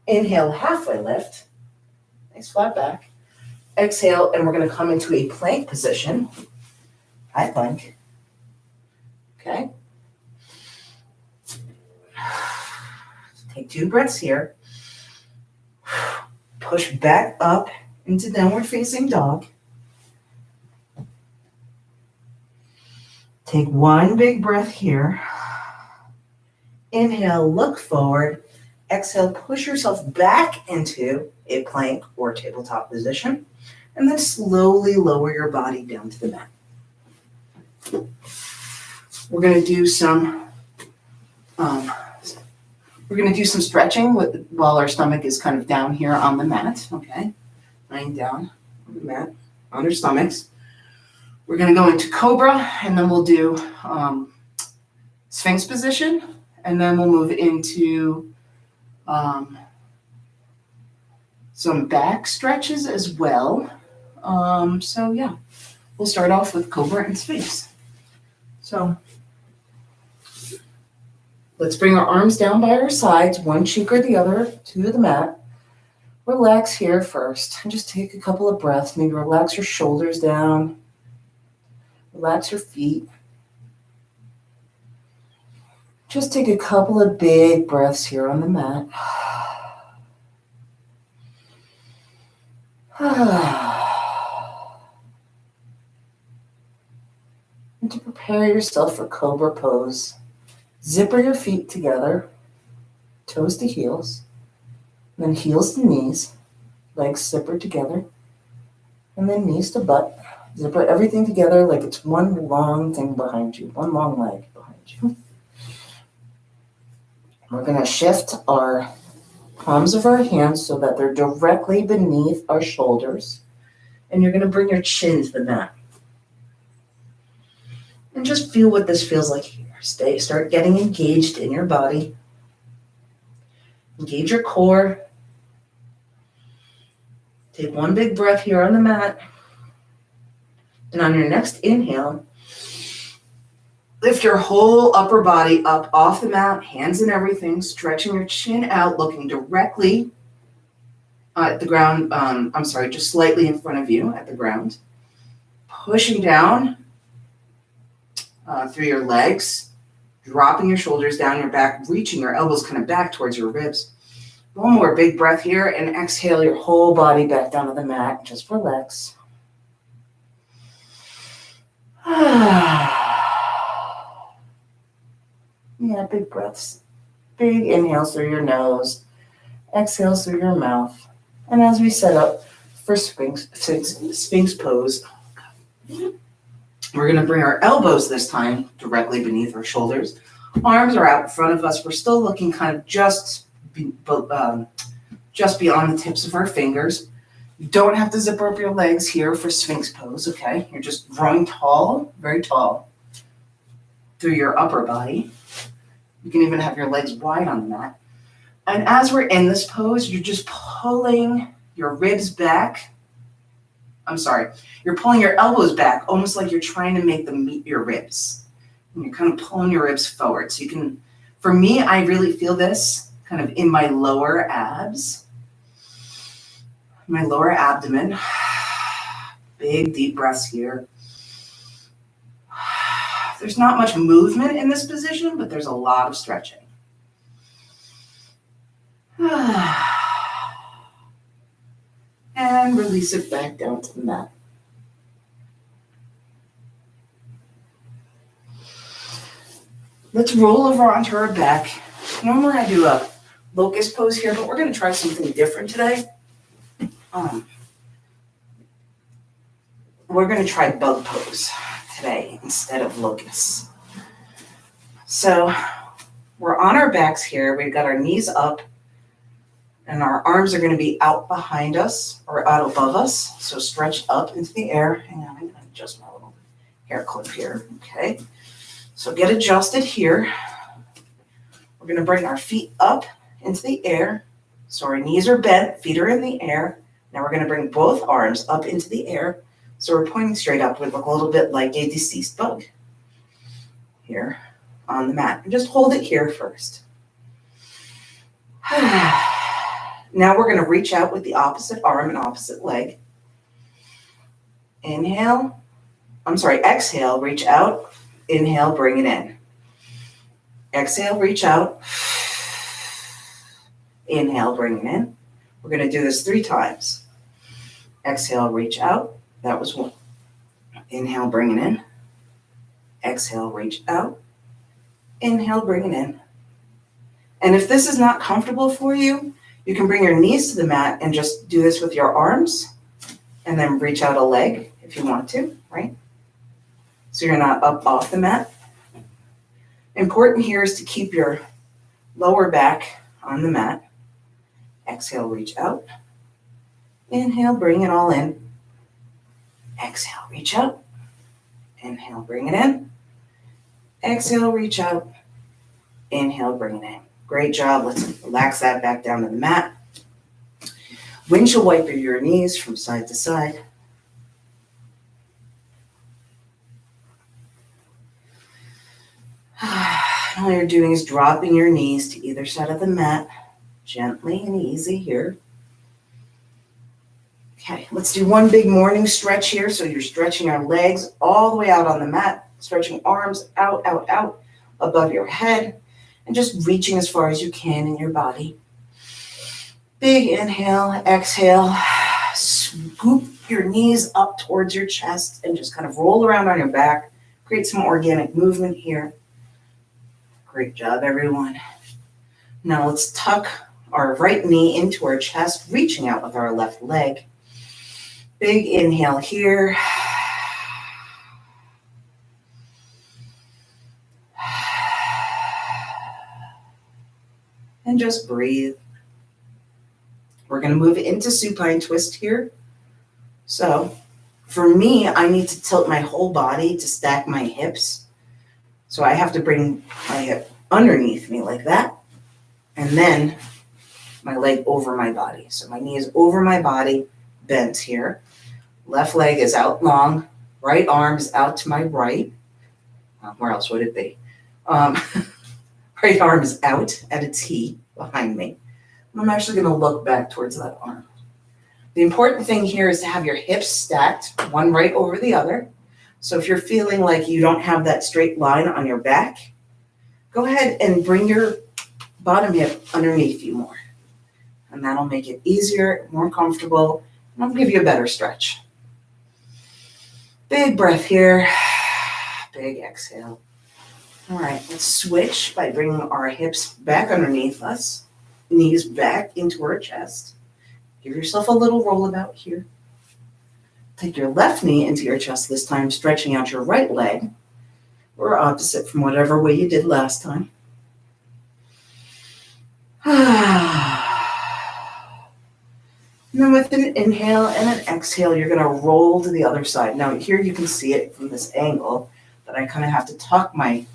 Inhale, halfway lift. Nice flat back. Exhale, and we're going to come into a plank position. High plank. Okay. Take 2 breaths here. Push back up into downward facing dog. Take 1 big breath here. Inhale, look forward. Exhale, push yourself back into a plank or tabletop position. And then slowly lower your body down to the mat. We're going to do some stretching while our stomach is kind of down here on the mat. Okay, lying down on the mat on our stomachs. We're going to go into Cobra, and then we'll do Sphinx position, and then we'll move into some back stretches as well. So yeah, we'll start off with Cobra and Sphinx. So let's bring our arms down by our sides, one cheek or the other to the mat. Relax here first and just take a couple of breaths. Maybe relax your shoulders down. Relax your feet. Just take a couple of big breaths here on the mat. And to prepare yourself for Cobra pose, zipper your feet together, toes to heels, then heels to knees, legs zipper together, and then knees to butt. Zipper everything together like it's one long thing behind you, one long leg behind you. We're going to shift our palms of our hands so that they're directly beneath our shoulders. And you're going to bring your chin to the mat. And just feel what this feels like here. Start getting engaged in your body. Engage your core. Take 1 big breath here on the mat. And on your next inhale, lift your whole upper body up off the mat, hands and everything, stretching your chin out, looking directly at the ground. Just slightly in front of you at the ground. Pushing down through your legs, dropping your shoulders down your back, reaching your elbows kind of back towards your ribs. 1 more big breath here and exhale your whole body back down to the mat. Just relax. Yeah, big breaths. Big inhales through your nose. Exhales through your mouth. And as we set up for Sphinx pose, we're going to bring our elbows this time directly beneath our shoulders. Arms are out in front of us. We're still looking kind of just beyond the tips of our fingers. You don't have to zip up your legs here for Sphinx pose, okay? You're just growing tall, very tall, through your upper body. You can even have your legs wide on the mat. And as we're in this pose, you're just pulling your ribs back. You're pulling your elbows back, almost like you're trying to make them meet your ribs. And you're kind of pulling your ribs forward. So you can, for me, I really feel this kind of in my lower abs, my lower abdomen. Big deep breaths here. There's not much movement in this position, but there's a lot of stretching. And release it back down to the mat. Let's roll over onto our back. Normally I do a locust pose here, but we're going to try something different today. We're going to try bug pose today instead of locust. So we're on our backs here. We've got our knees up and our arms are going to be out behind us or out above us. So stretch up into the air. Hang on, I'm going to adjust my little hair clip here. Okay. So get adjusted here. We're going to bring our feet up into the air. So our knees are bent, feet are in the air. Now we're going to bring both arms up into the air. So we're pointing straight up. We look a little bit like a deceased bug here on the mat. And just hold it here first. Now we're going to reach out with the opposite arm and opposite leg. Exhale, reach out. Inhale, bring it in. Exhale, reach out. Inhale, bring it in. We're going to do this 3 times. Exhale, reach out. That was 1. Inhale, bring it in. Exhale, reach out. Inhale, bring it in. And if this is not comfortable for you, you can bring your knees to the mat and just do this with your arms and then reach out a leg if you want to, right? So you're not up off the mat. Important here is to keep your lower back on the mat. Exhale, reach out. Inhale, bring it all in. Exhale, reach out. Inhale, bring it in. Exhale, reach out. Inhale, bring it in. Great job. Let's relax that back down to the mat. Windshield wiper your knees from side to side. All you're doing is dropping your knees to either side of the mat, gently and easy here. Okay, let's do one big morning stretch here. So you're stretching our legs all the way out on the mat, stretching arms out, out, out above your head, and just reaching as far as you can in your body. Big inhale, exhale, scoop your knees up towards your chest and just kind of roll around on your back. Create some organic movement here. Great job, everyone. Now let's tuck our right knee into our chest, reaching out with our left leg. Big inhale here. And just breathe. We're going to move into supine twist here. So for me, I need to tilt my whole body to stack my hips. So I have to bring my hip underneath me like that. And then my leg over my body. So my knee is over my body, bent here. Left leg is out long. Right arm is out to my right. Where else would it be? Right arm is out at a T behind me. I'm actually going to look back towards that arm. The important thing here is to have your hips stacked, one right over the other. So if you're feeling like you don't have that straight line on your back, go ahead and bring your bottom hip underneath you more. And that'll make it easier, more comfortable, and I'll give you a better stretch. Big breath here. Big exhale. All right, let's switch by bringing our hips back underneath us, knees back into our chest. Give yourself a little rollabout here. Take your left knee into your chest this time, stretching out your right leg, or opposite from whatever way you did last time. And then with an inhale and an exhale, you're gonna roll to the other side. Now here you can see it from this angle that I kind of have to tuck my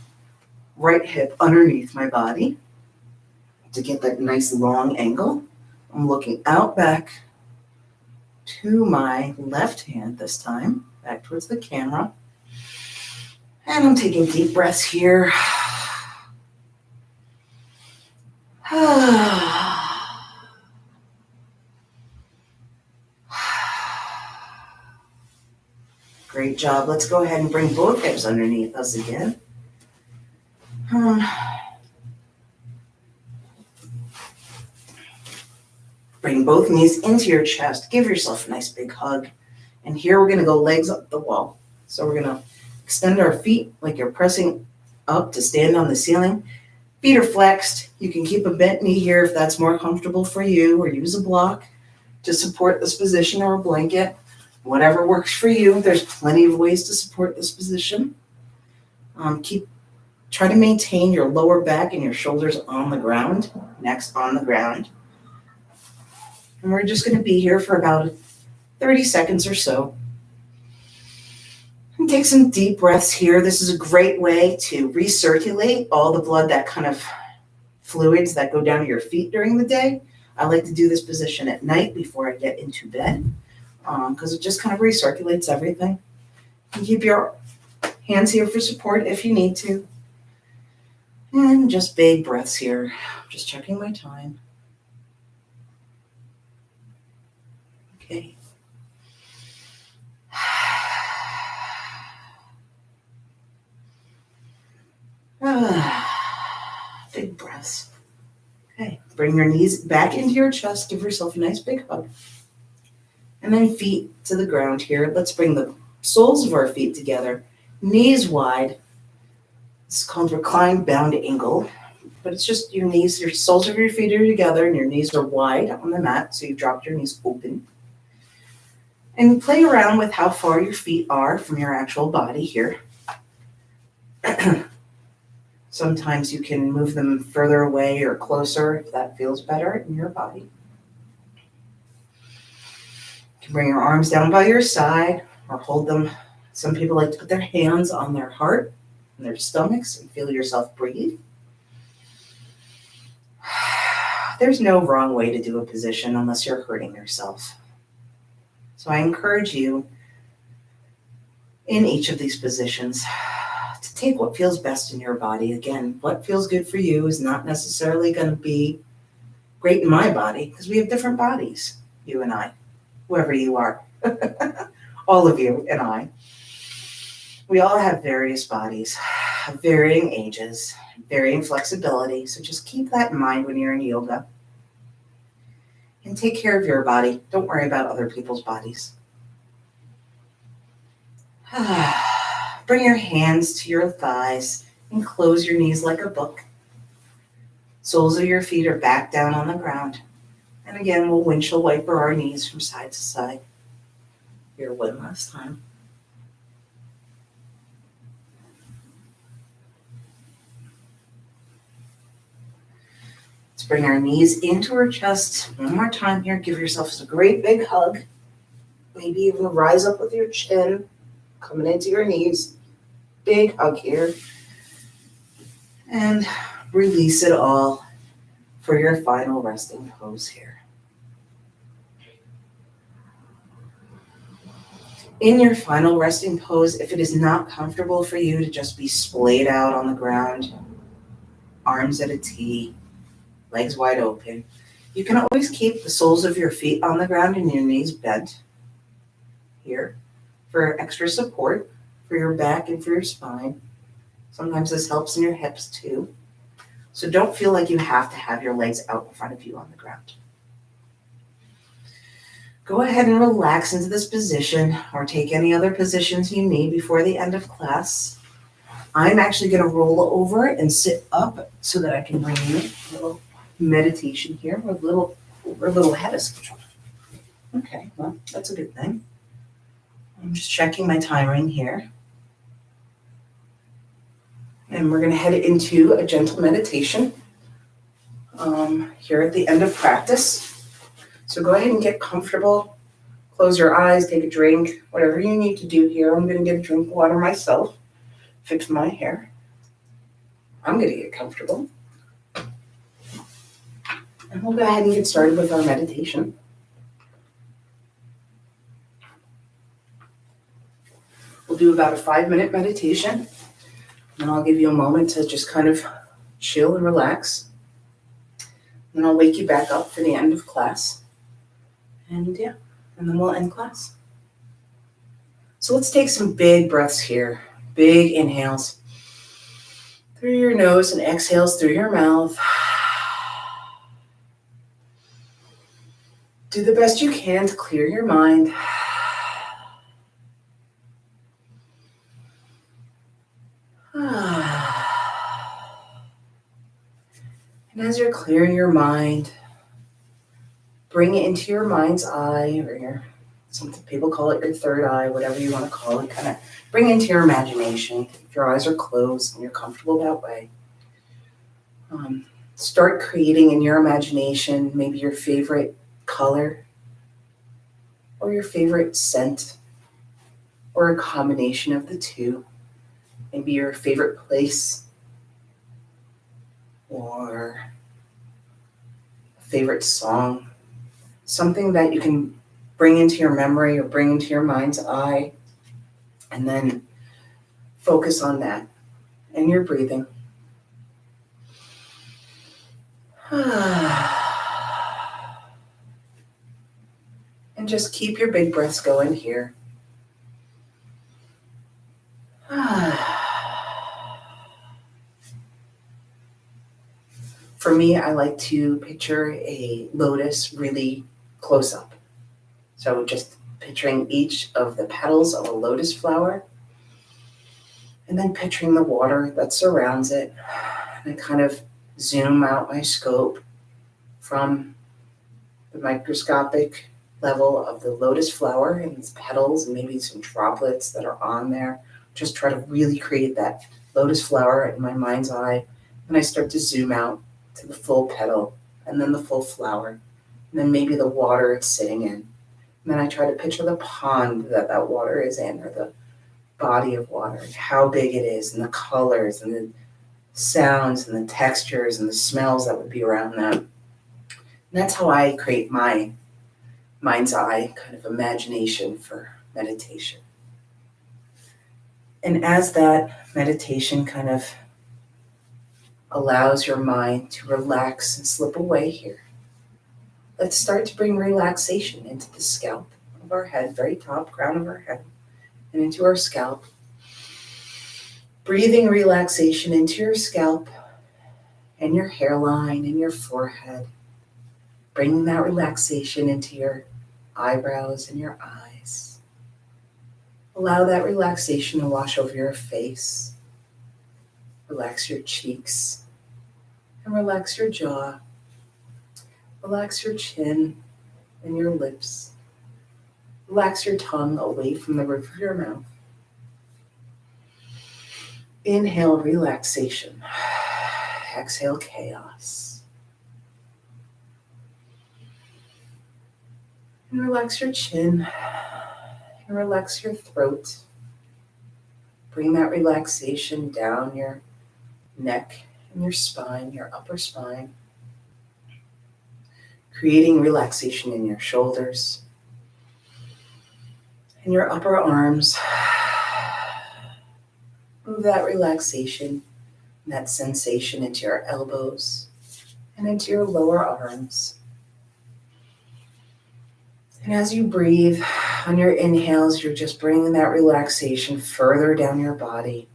right hip underneath my body to get that nice long angle. I'm looking out back to my left hand this time, back towards the camera. And I'm taking deep breaths here. Great job. Let's go ahead and bring both hips underneath us again. Bring both knees into your chest. Give yourself a nice big hug. And here we're going to go legs up the wall. So we're going to extend our feet like you're pressing up to stand on the ceiling. Feet are flexed. You can keep a bent knee here if that's more comfortable for you, or use a block to support this position, or a blanket. Whatever works for you. There's plenty of ways to support this position. Try to maintain your lower back and your shoulders on the ground, necks on the ground. And we're just going to be here for about 30 seconds or so. And take some deep breaths here. This is a great way to recirculate all the blood, that kind of fluids that go down to your feet during the day. I like to do this position at night before I get into bed, because it just kind of recirculates everything. You can keep your hands here for support if you need to. And just big breaths here. Just checking my time. Okay. Big breaths. Okay. Bring your knees back into your chest. Give yourself a nice big hug. And then feet to the ground here. Let's bring the soles of our feet together. Knees wide. It's called reclined bound angle, but it's just your knees, your soles of your feet are together and your knees are wide on the mat, so you've dropped your knees open. And play around with how far your feet are from your actual body here. Sometimes you can move them further away or closer if that feels better in your body. You can bring your arms down by your side or hold them. Some people like to put their hands on their heart and their stomachs and feel yourself breathe. There's no wrong way to do a position unless you're hurting yourself. So I encourage you in each of these positions to take what feels best in your body. Again, what feels good for you is not necessarily going to be great in my body, because we have different bodies, you and I, whoever you are, all of you and I. We all have various bodies, varying ages, varying flexibility. So just keep that in mind when you're in yoga. And take care of your body. Don't worry about other people's bodies. Bring your hands to your thighs and close your knees like a book. Soles of your feet are back down on the ground. And again, we'll windshield wiper our knees from side to side. Here one last time. Let's bring our knees into our chest. One more time here. Give yourself a great big hug. Maybe even rise up with your chin, coming into your knees. Big hug here. And release it all for your final resting pose here. In your final resting pose, if it is not comfortable for you to just be splayed out on the ground, arms at a T, legs wide open, you can always keep the soles of your feet on the ground and your knees bent here for extra support for your back and for your spine. Sometimes this helps in your hips too. So don't feel like you have to have your legs out in front of you on the ground. Go ahead and relax into this position, or take any other positions you need before the end of class. I'm actually going to roll over and sit up so that I can bring you a little meditation here. We're a little ahead of schedule. Okay, well, that's a good thing. I'm just checking my timing here. And we're going to head into a gentle meditation here at the end of practice. So go ahead and get comfortable. Close your eyes, take a drink, whatever you need to do here. I'm going to get a drink of water myself, fix my hair. I'm going to get comfortable. And we'll go ahead and get started with our meditation. We'll do about a 5-minute meditation. And I'll give you a moment to just kind of chill and relax. And I'll wake you back up for the end of class. And then we'll end class. So let's take some big breaths here. Big inhales through your nose and exhales through your mouth. Do the best you can to clear your mind. And as you're clearing your mind, bring it into your mind's eye, or some people call it your third eye, whatever you want to call it. Kind of bring it into your imagination. If your eyes are closed and you're comfortable that way, start creating in your imagination maybe your favorite color or your favorite scent or a combination of the two. Maybe your favorite place or a favorite song. Something that you can bring into your memory or bring into your mind's eye, and then focus on that and your breathing. And just keep your big breaths going here. For me, I like to picture a lotus really close up. So just picturing each of the petals of a lotus flower, and then picturing the water that surrounds it. And I kind of zoom out my scope from the microscopic level of the lotus flower and its petals and maybe some droplets that are on there. Just try to really create that lotus flower in my mind's eye. And I start to zoom out to the full petal and then the full flower, and then maybe the water it's sitting in. And then I try to picture the pond that water is in, or the body of water, and how big it is, and the colors and the sounds and the textures and the smells that would be around them. And that's how I create my mind's eye kind of imagination for meditation. And as that meditation kind of allows your mind to relax and slip away here, let's start to bring relaxation into the scalp of our head, very top crown of our head, and into our scalp. Breathing relaxation into your scalp and your hairline and your forehead. Bringing that relaxation into your eyebrows and your eyes. Allow that relaxation to wash over your face. Relax your cheeks and relax your jaw. Relax your chin and your lips. Relax your tongue away from the roof of your mouth. Inhale relaxation. Exhale chaos. And relax your chin and relax your throat. Bring that relaxation down your neck and your spine, your upper spine. Creating relaxation in your shoulders and your upper arms. Move that relaxation and that sensation into your elbows and into your lower arms. And as you breathe on your inhales, you're just bringing that relaxation further down your body,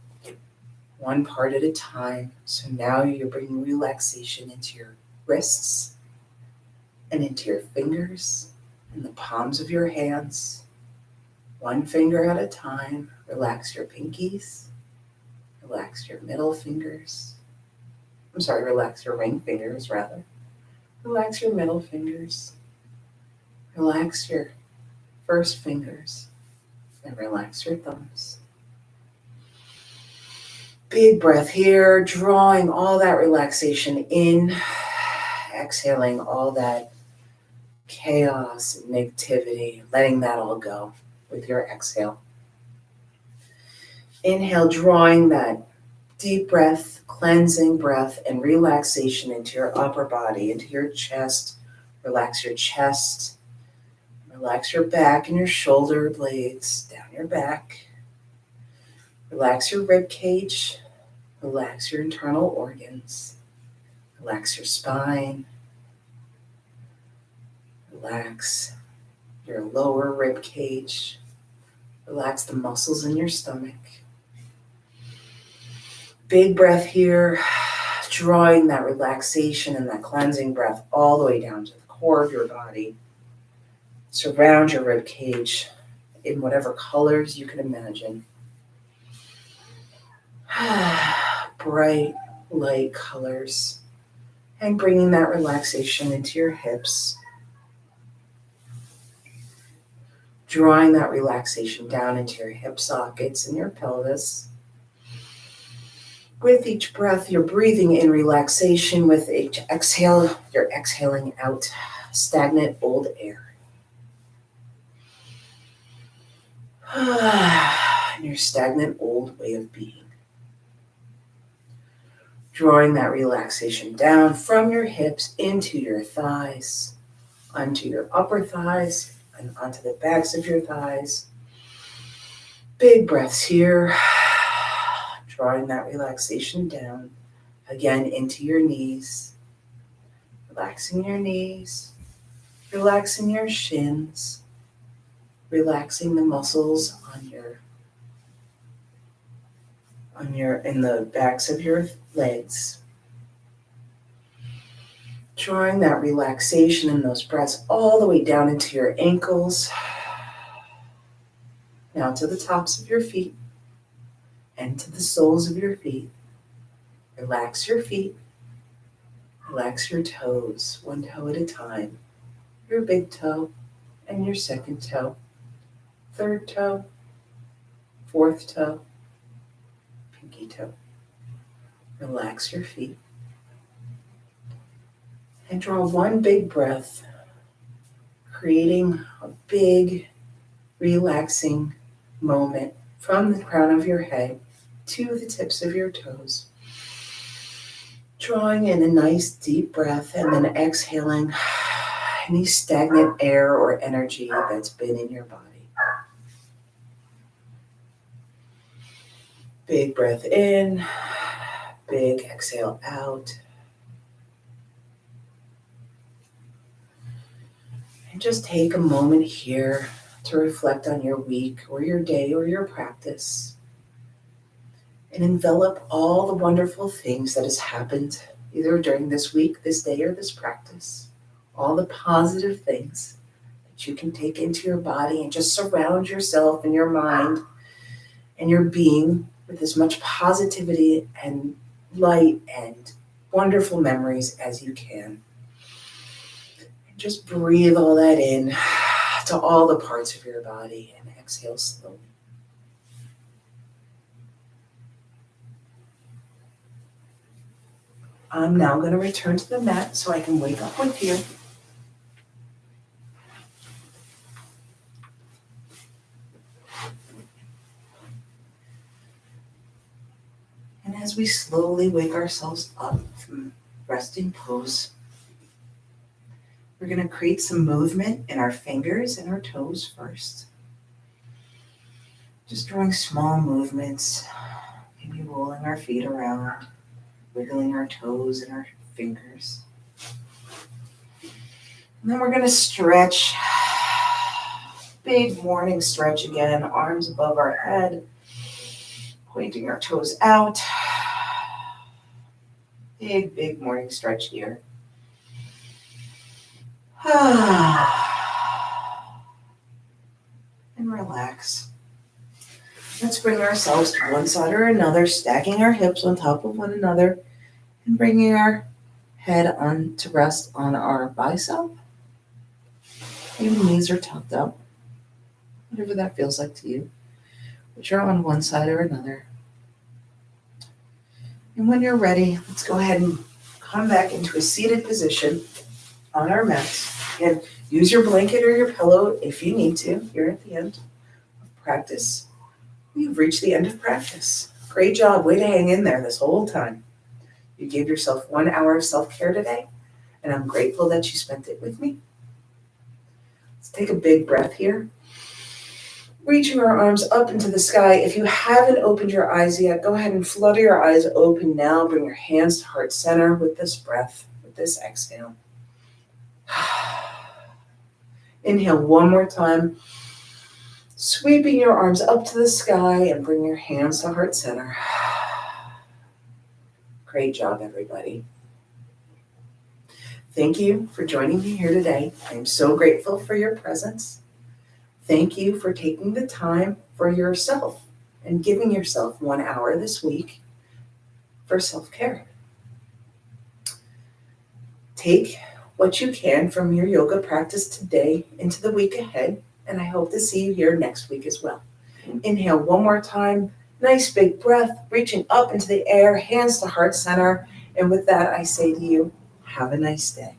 one part at a time. So now you're bringing relaxation into your wrists and into your fingers and the palms of your hands. One finger at a time. Relax your pinkies. Relax your middle fingers. Relax your ring fingers, rather. Relax your middle fingers. Relax your first fingers. And relax your thumbs. Big breath here, drawing all that relaxation in. Exhaling all that chaos and negativity, letting that all go with your exhale. Inhale, drawing that deep breath, cleansing breath, and relaxation into your upper body, into your chest. Relax your chest. Relax your back and your shoulder blades, down your back. Relax your rib cage. Relax your internal organs. Relax your spine. Relax your lower rib cage. Relax the muscles in your stomach. Big breath here, drawing that relaxation and that cleansing breath all the way down to the core of your body. Surround your rib cage in whatever colors you can imagine. Bright, light colors. And bringing that relaxation into your hips. Drawing that relaxation down into your hip sockets and your pelvis. With each breath, you're breathing in relaxation. With each exhale, you're exhaling out stagnant old air. And your stagnant old way of being. Drawing that relaxation down from your hips into your thighs, onto your upper thighs, and onto the backs of your thighs. Big breaths here. Drawing that relaxation down, again into your knees. Relaxing your knees, relaxing your shins, relaxing the muscles in the backs of your legs. Drawing that relaxation in those breaths all the way down into your ankles, now to the tops of your feet and to the soles of your feet. Relax your feet, relax your toes, one toe at a time. Your big toe and your second toe, third toe, fourth toe, pinky toe. Relax your feet. And draw one big breath, creating a big, relaxing moment from the crown of your head to the tips of your toes. Drawing in a nice deep breath and then exhaling any stagnant air or energy that's been in your body. Big breath in, big exhale out. And just take a moment here to reflect on your week or your day or your practice. And envelop all the wonderful things that has happened either during this week, this day, or this practice. All the positive things that you can take into your body and just surround yourself and your mind and your being with as much positivity and light and wonderful memories as you can. And just breathe all that in to all the parts of your body and exhale slowly. I'm now going to return to the mat so I can wake up with you. And as we slowly wake ourselves up from resting pose, we're going to create some movement in our fingers and our toes first. Just drawing small movements, maybe rolling our feet around, wiggling our toes and our fingers. And then we're going to stretch. Big morning stretch again, arms above our head, pointing our toes out. Big morning stretch here. And relax. Let's bring ourselves to one side or another, stacking our hips on top of one another and bringing our head on to rest on our bicep. Maybe knees are tucked up, whatever that feels like to you. But you're on one side or another. And when you're ready, let's go ahead and come back into a seated position on our mat. And use your blanket or your pillow if you need to. Here at the end of practice. You've reached the end of practice. Great job. Way to hang in there this whole time. You gave yourself 1 hour of self-care today, and I'm grateful that you spent it with me. Let's take a big breath here. Reaching our arms up into the sky. If you haven't opened your eyes yet, go ahead and flutter your eyes open now. Bring your hands to heart center with this breath, with this exhale. Inhale one more time. Sweeping your arms up to the sky and bring your hands to heart center. Great job, everybody. Thank you for joining me here today. I'm so grateful for your presence. Thank you for taking the time for yourself and giving yourself 1 hour this week for self-care. Take what you can from your yoga practice today into the week ahead, and I hope to see you here next week as well. Inhale one more time. Nice big breath, reaching up into the air, hands to heart center. And with that, I say to you, have a nice day.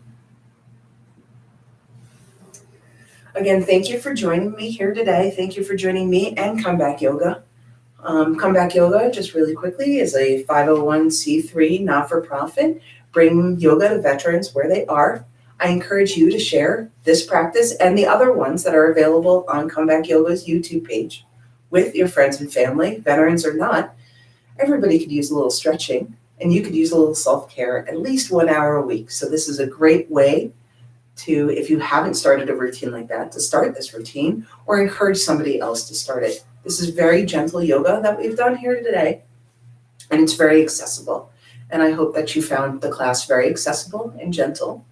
Again, thank you for joining me here today. Thank you for joining me and Comeback Yoga. Comeback Yoga, just really quickly, is a 501c3 not-for-profit, bringing yoga to veterans where they are. I encourage you to share this practice and the other ones that are available on Comeback Yoga's YouTube page with your friends and family, veterans or not. Everybody could use a little stretching, and you could use a little self-care at least 1 hour a week. So this is a great way to, if you haven't started a routine like that, to start this routine or encourage somebody else to start it. This is very gentle yoga that we've done here today, and it's very accessible. And I hope that you found the class very accessible and gentle.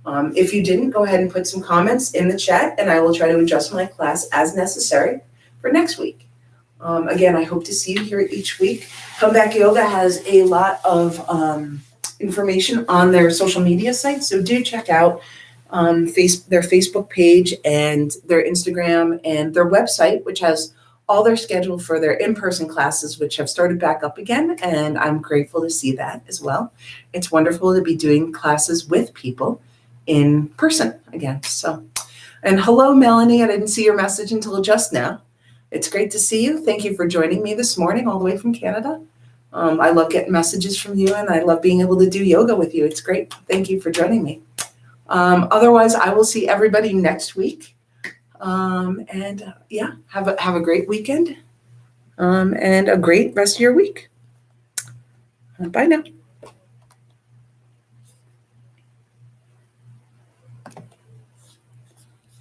If you didn't, go ahead and put some comments in the chat, and I will try to adjust my class as necessary for next week. Again, I hope to see you here each week. Comeback Yoga has a lot of information on their social media sites, so do check out their Facebook page and their Instagram and their website, which has all their schedule for their in-person classes, which have started back up again, and I'm grateful to see that as well. It's wonderful to be doing classes with people in person again. So, and hello, Melanie. I didn't see your message until just now. It's great to see you. Thank you for joining me this morning all the way from Canada. I love getting messages from you, and I love being able to do yoga with you. It's great. Thank you for joining me. Otherwise, I will see everybody next week. And yeah, have a great weekend and a great rest of your week. Bye now.